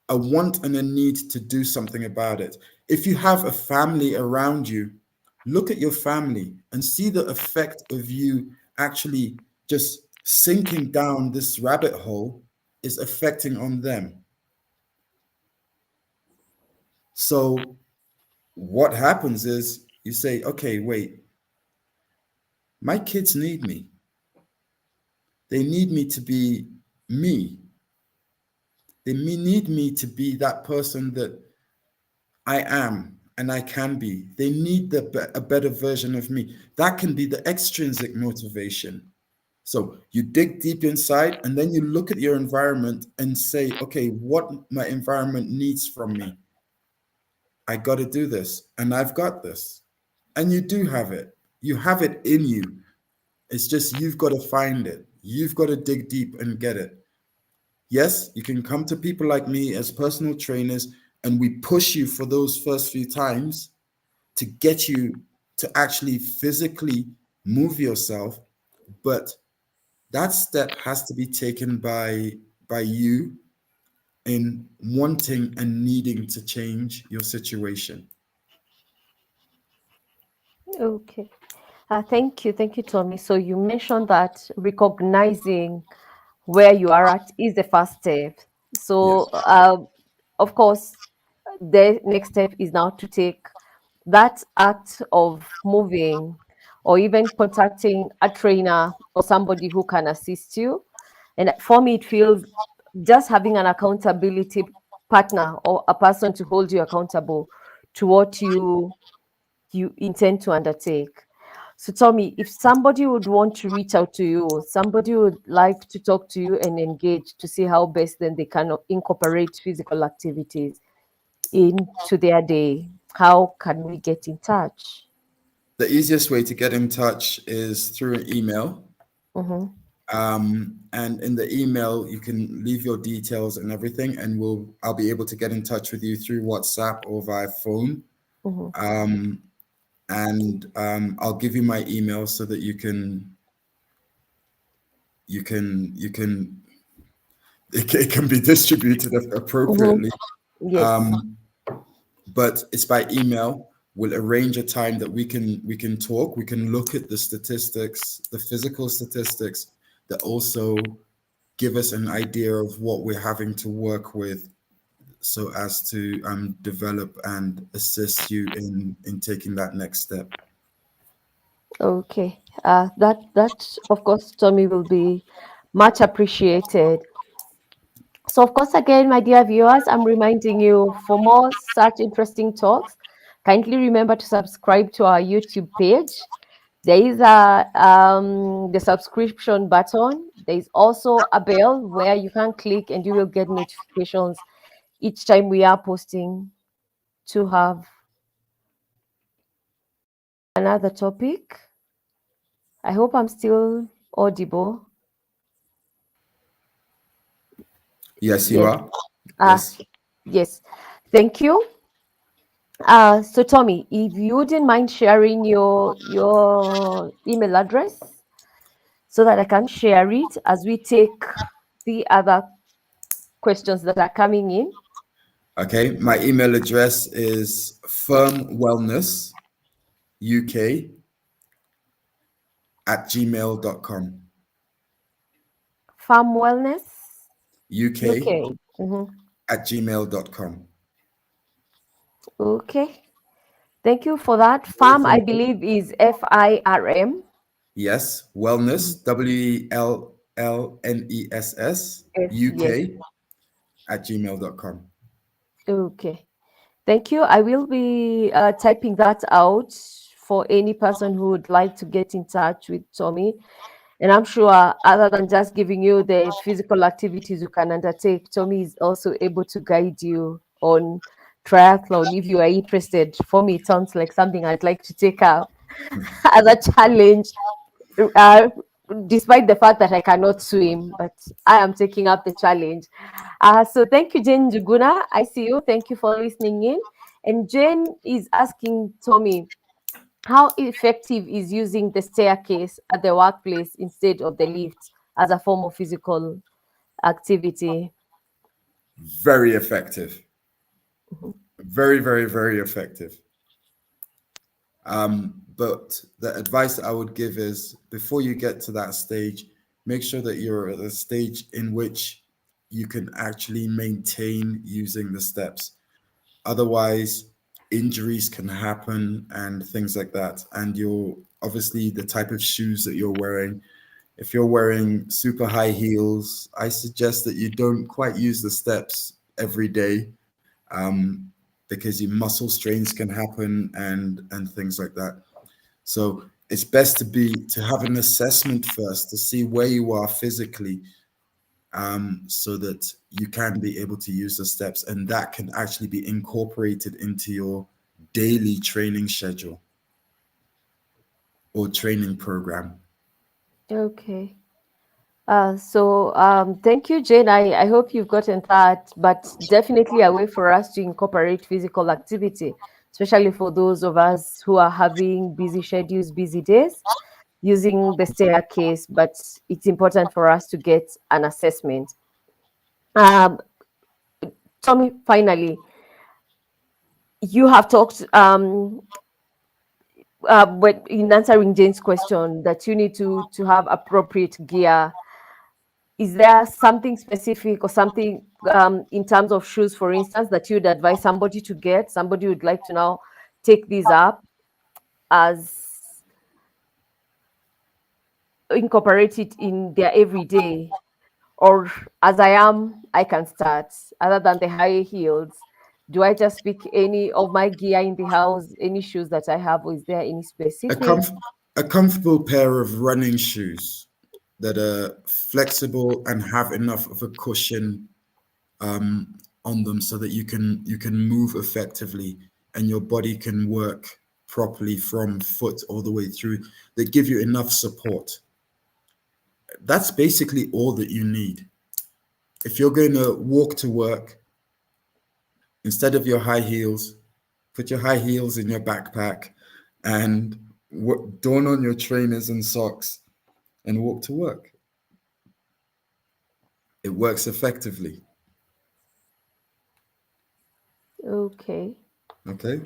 a want and a need to do something about it. If you have a family around you, look at your family and see the effect of you actually just sinking down this rabbit hole is affecting on them. So what happens is you say, okay, wait, my kids need me. They need me to be me. Need me to be that person that I am and I can be. They need a better version of me. That can be the extrinsic motivation. So you dig deep inside and then you look at your environment and say, okay, what my environment needs from me. I got to do this and I've got this. And you do have it. You have it in you. It's just you've got to find it. You've got to dig deep and get it. Yes, you can come to people like me as personal trainers and we push you for those first few times to get you to actually physically move yourself. But that step has to be taken by you in wanting and needing to change your situation. Okay. Thank you, Tommy. So you mentioned that recognizing where you are at is the first step. So, Yes. of course, the next step is now to take that act of moving or even contacting a trainer or somebody who can assist you. And for me, it feels just having an accountability partner or a person to hold you accountable to what you intend to undertake. So tell me, if somebody would want to reach out to you, somebody would like to talk to you and engage to see how best then they can incorporate physical activities into their day, how can we get in touch? The easiest way to get in touch is through an email. Mm-hmm. And in the email, you can leave your details and everything, and I'll be able to get in touch with you through WhatsApp or via phone. Mm-hmm. I'll give you my email so that you can it can be distributed Mm-hmm. appropriately. Yes. But it's by email. We'll arrange a time that we can talk. We can look at the statistics, the physical statistics that also give us an idea of what we're having to work with so as to develop and assist you in taking that next step. Okay. That of course, Tommy, will be much appreciated. So, of course, again, my dear viewers, I'm reminding you for more such interesting talks, kindly remember to subscribe to our YouTube page. There is the subscription button. There is also a bell where you can click and you will get notifications each time we are posting to have another topic. I hope I'm still audible. Yes, you Yes. are. Ah, Yes. yes. Thank you. So Tommy, if you wouldn't mind sharing your email address so that I can share it as we take the other questions that are coming in. Okay. My email address is firmwellnessuk@gmail.com. Farm Wellness UK UK. Mhm. at gmail.com. Okay. Thank you for that. Farm, I believe, is FIRM. Yes, wellness, WELLNESS, Yes, yes. UK at gmail.com. Okay. Thank you. I will be typing that out for any person who would like to get in touch with Tommy. And I'm sure, other than just giving you the physical activities you can undertake, Tommy is also able to guide you on triathlon if you are interested. For me, it sounds like something I'd like to take up as a challenge, uh, despite the fact that I cannot swim, but I am taking up the challenge. So thank you, Jane Juguna. I see you. Thank you for listening in. And Jane is asking Tommy, how effective is using the staircase at the workplace instead of the lift as a form of physical activity? Very effective. Mhm. Very, very, very effective. But the advice I would give is before you get to that stage, make sure that you're at a stage in which you can actually maintain using the steps. Otherwise, injuries can happen and things like that. And you're obviously the type of shoes that you're wearing. If you're wearing super high heels, I suggest that you don't quite use the steps every day, um, because your muscle strains can happen and things like that. So it's best to have an assessment first to see where you are physically, so that you can be able to use the steps, and that can actually be incorporated into your daily training schedule or training program. Okay. Thank you, Jane. I hope you've gotten that, but definitely a way for us to incorporate physical activity, especially for those of us who are having busy schedules, busy days, using the staircase. But it's important for us to get an assessment. Um, Tommy, finally, you have talked when in answering Jane's question that you need to have appropriate gear. Is there something specific or something in terms of shoes, for instance, that you'd advise somebody to get? Somebody would like to now take these up as incorporate it in their everyday, or as I can start. Other than the high heels, do I just pick any of my gear in the house, any shoes that I have, or is there any A, specific? comf- a comfortable pair of running shoes that are flexible and have enough of a cushion, on them so that you can move effectively and your body can work properly from foot all the way through, that give you enough support. That's basically all that you need. If you're going to walk to work, instead of your high heels, put your high heels in your backpack and don on your trainers and socks and walk to work. It works effectively. Okay. Okay.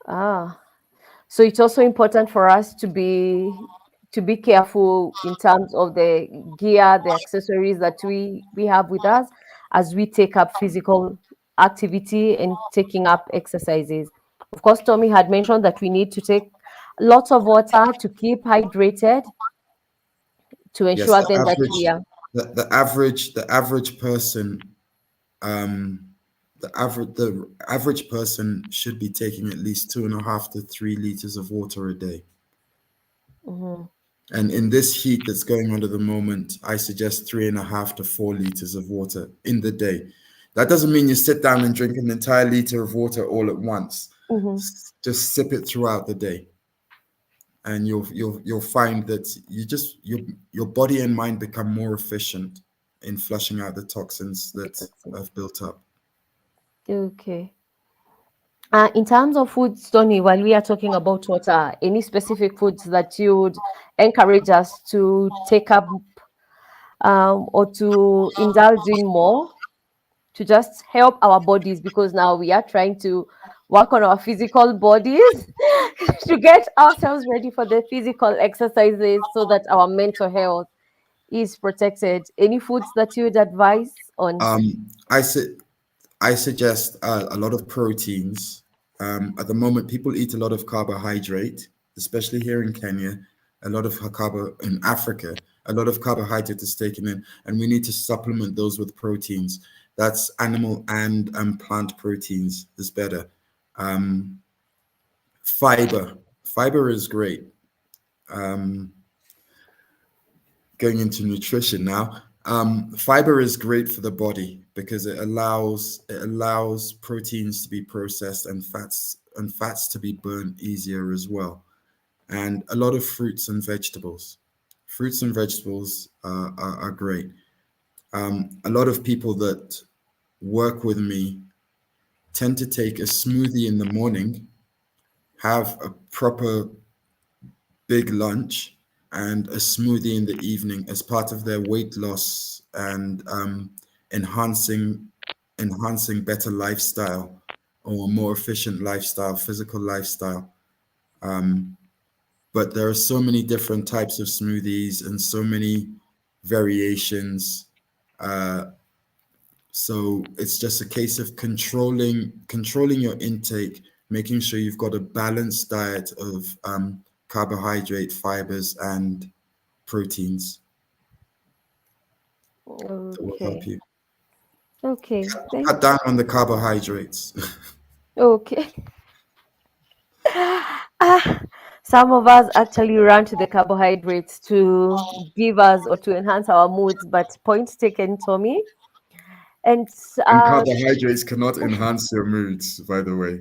Ah. So it's also important for us to be careful in terms of the gear, the accessories that we have with us as we take up physical activity and taking up exercises. Of course, Tommy had mentioned that we need to take lots of water to keep hydrated to Yes, ensure then that we are. the average person, um the average person should be taking at least 2.5 to 3 liters of water a day. Mhm. And in this heat that's going on at the moment, I suggest 3.5 to 4 liters of water in the day. That doesn't mean you sit down and drink an entire liter of water all at once. Mhm. Just sip it throughout the day, and you'll find that your body and mind become more efficient in flushing out the toxins The that toxins. have built up. Okay. In terms of foods, Tony, while we are talking about water, any specific foods that you would encourage us to take up or to indulge in more to just help our bodies? Because now we are trying to work on our physical bodies to get ourselves ready for the physical exercises so that our mental health is protected. Any foods that you would advise on? I said I suggest a lot of proteins. At the moment, people eat a lot of carbohydrate, especially here in Kenya. A lot of in Africa, a lot of carbohydrate is taken in, and we need to supplement those with proteins. That's animal and plant proteins is better. Um, fiber is great. Um, Going into nutrition now. Fiber is great for the body because it allows proteins to be processed and fats to be burned easier as well. And a lot of fruits and vegetables. Fruits and vegetables are great. A lot of people that work with me tend to take a smoothie in the morning, have a proper big lunch, and a smoothie in the evening as part of their weight loss and enhancing better lifestyle or more efficient lifestyle, physical lifestyle. But there are so many different types of smoothies and so many variations. So it's just a case of controlling your intake, making sure you've got a balanced diet of carbohydrate, fibers, and proteins that will help Okay. you Okay. Thank cut down on the carbohydrates. Okay. Ah, some of us actually run to the carbohydrates to give us or to enhance our moods, but point taken, Tommy. And And uh, carbohydrates cannot enhance your moods, by the way.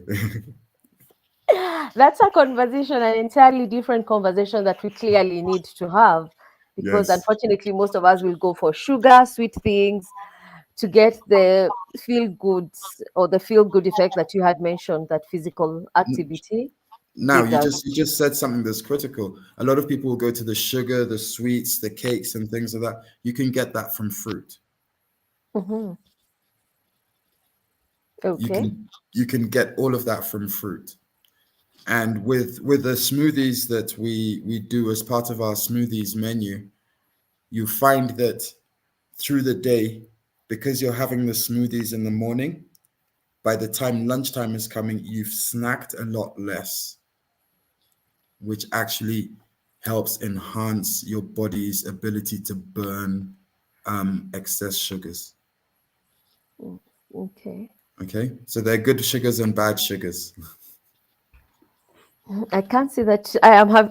that's a conversation, an entirely different conversation that we clearly need to have because Yes. unfortunately, most of us will go for sugar, sweet things to get the feel good or the feel good effect that you had mentioned that physical activity Now gives you us. just said something that's critical. A lot of people will go to the sugar, the sweets, the cakes, and things like that. You can get that from fruit. Mhm. You Okay. can get all of that from fruit. And with the smoothies that we do as part of our smoothies menu, you find that through the day, because you're having the smoothies in the morning, by the time lunchtime is coming, you've snacked a lot less, which actually helps enhance your body's ability to burn excess sugars. Mm, okay. Okay, so there are good sugars and bad sugars. I can't say that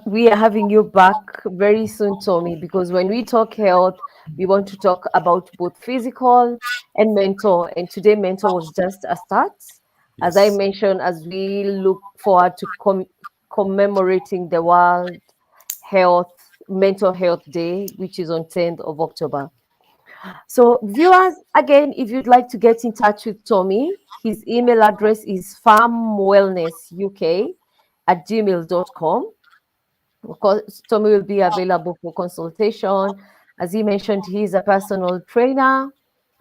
we are having you back very soon, Tommy, because when we talk health, we want to talk about both physical and mental. And today, mental was just a start. As I Yes. mentioned, as we look forward to commemorating the World Health Mental Health Day, which is on 10th of October. So, viewers, again, if you'd like to get in touch with Tommy, his email address is farmwellnessuk@gmail.com. Of course, Tommy will be available for consultation. As he mentioned, he's a personal trainer,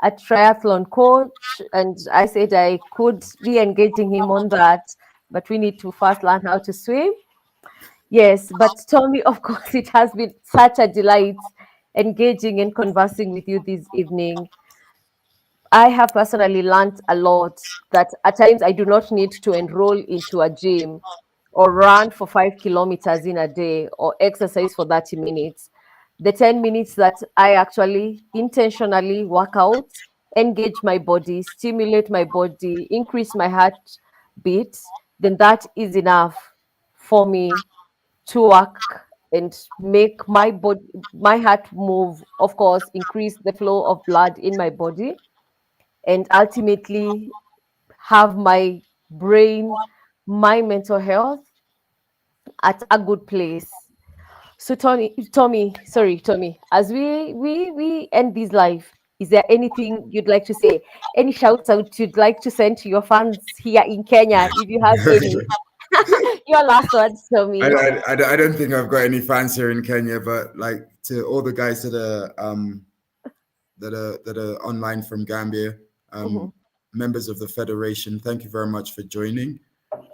a triathlon coach, and I said I could be engaging him on that, but we need to first learn how to swim. Yes, but Tommy, of course, it has been such a delight engaging and conversing with you this evening. I have personally learned a lot that at times I do not need to enroll into a gym or run for 5 kilometers in a day or exercise for 30 minutes. The 10 minutes that I actually intentionally work out, engage my body, stimulate my body, increase my heart beat, then that is enough for me to work and make my body, my heart move, of course, increase the flow of blood in my body and ultimately have my brain, my mental health at a good place. So Tommy, as we end this live, is there anything you'd like to say? Any shouts out you'd like to send to your fans here in Kenya, if you have any? Your last words, Tommy. I don't think I've got any fans here in Kenya, but like to all the guys that are online from Gambia, Mhm. members of the federation, thank you very much for joining.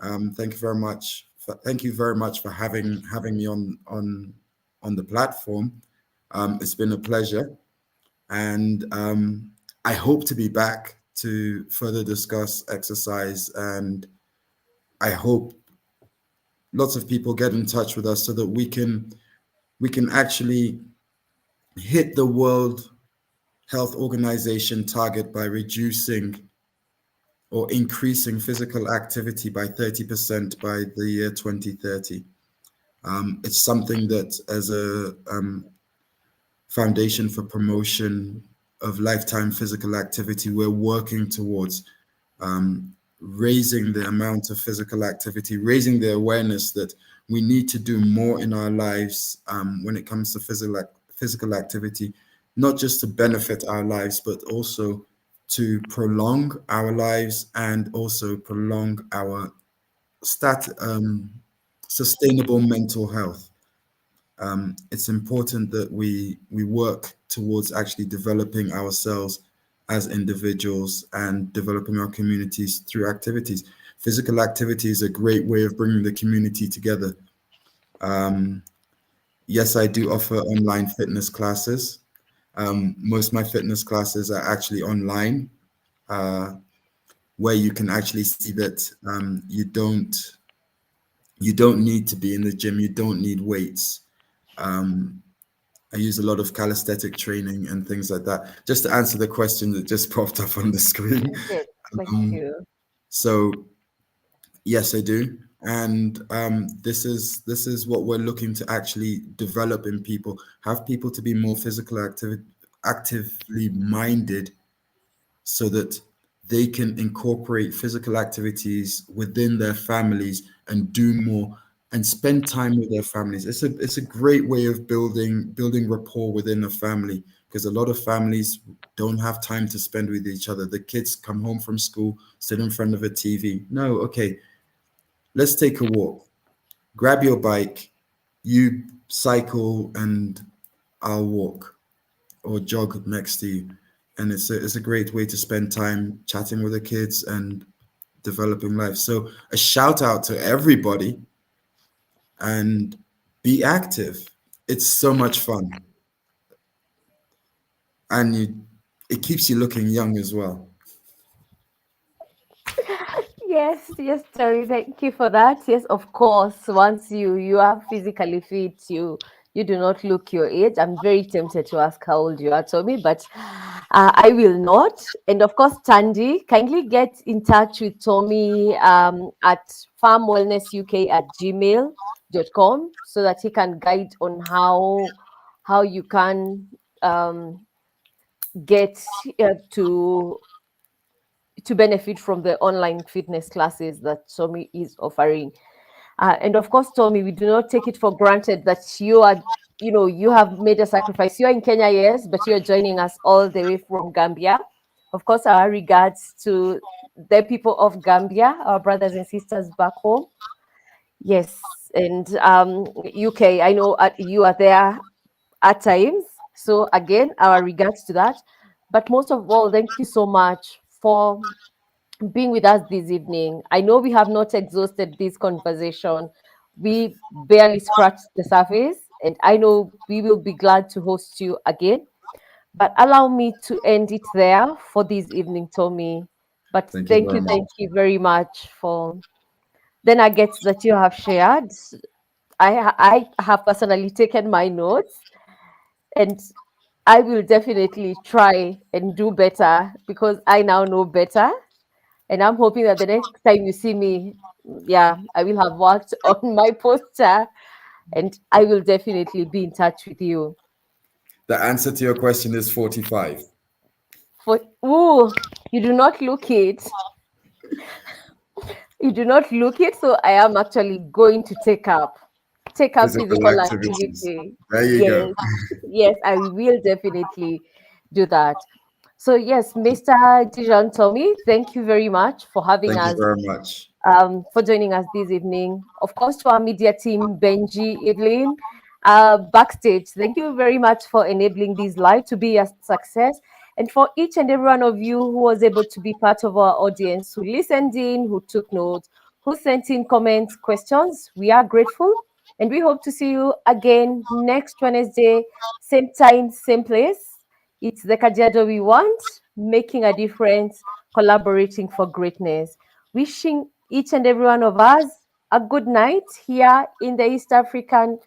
Thank you very much. Thank you very much for having me on the platform. It's been a pleasure, and I hope to be back to further discuss exercise. And I hope lots of people get in touch with us so that we can actually hit the World Health Organization target by reducing or increasing physical activity by 30% by the year 2030. It's something that, as a foundation for promotion of lifetime physical activity, we're working towards raising the amount of physical activity, raising the awareness that we need to do more in our lives when it comes to physical activity, not just to benefit our lives, but also to prolong our lives and also prolong our sustainable mental health. It's important that we work towards actually developing ourselves as individuals and developing our communities through activities. Physical activity is a great way of bringing the community together. Um, yes, I do offer online fitness classes. Most of my fitness classes are actually online, uh, where you can actually see that you don't need to be in the gym. You don't need weights. Um, I use a lot of calisthenic training and things like that. Just to answer the question that just popped up on the screen. Yes, thank Um, you. so yes, I do, and this is what we're looking to actually develop in people. Have people to be more actively minded, so that they can incorporate physical activities within their families and do more and spend time with their families. It's a great way of building rapport within a family, because a lot of families don't have time to spend with each other. The kids come home from school, sit in front of a TV. No, okay, let's take a walk. Grab your bike, you cycle, and I'll walk or jog next to you. And it's a great way to spend time chatting with the kids and developing life. So a shout out to everybody, and be active. It's so much fun. And it keeps you looking young as well. Yes, yes, Terry, thank you for that. Yes, of course. Once you are physically fit, you do not look your age. I'm very tempted to ask how old you are, Tommy, but I will not. And of course, Tandy, kindly get in touch with Tommy at farmwellnessuk@gmail.com so that he can guide on how you can get to benefit from the online fitness classes that Tommy is offering. And of course, Tommy, we do not take it for granted that you have made a sacrifice. You're in Kenya, yes, but you're joining us all the way from Gambia. Of course, our regards to the people of Gambia, our brothers and sisters back home. Yes, and UK, I know you are there at times. So again, our regards to that. But most of all, thank you so much for being with us this evening. I know we have not exhausted this conversation. We barely scratched the surface, and I know we will be glad to host you again. But allow me to end it there for this evening, Tommy. But Thank you very much. thank you very much for the nuggets that you have shared. I have personally taken my notes, and I will definitely try and do better because I now know better. And I'm hoping that the next time you see me, yeah, I will have worked on my posture and I will definitely be in touch with you. The answer to your question is 45. For you do not look it. You do not look it, so I am actually going to take up Physical physical activities. activity. There you go. Yes, yes, I will definitely do that. So yes, Mr. Dijon Tommy, thank you very much for having Thank you us, very much. for joining us this evening. Of course, to our media team, Benji, Evelyn, backstage, thank you very much for enabling this live to be a success. And for each and every one of you who was able to be part of our audience, who listened in, who took notes, who sent in comments, questions, we are grateful. And we hope to see you again next Wednesday, same time, same place. It's the Kajiado we want, making a difference, collaborating for greatness. Wishing each and every one of us a good night here in the East African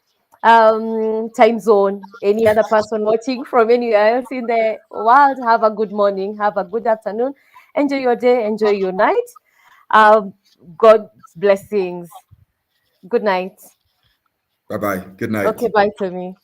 time zone. Any other person watching from anywhere else in the world, have a good morning, have a good afternoon. Enjoy your day, enjoy your night. Um, God's blessings. Good night. Bye bye. Good night. Okay, bye, Tommy.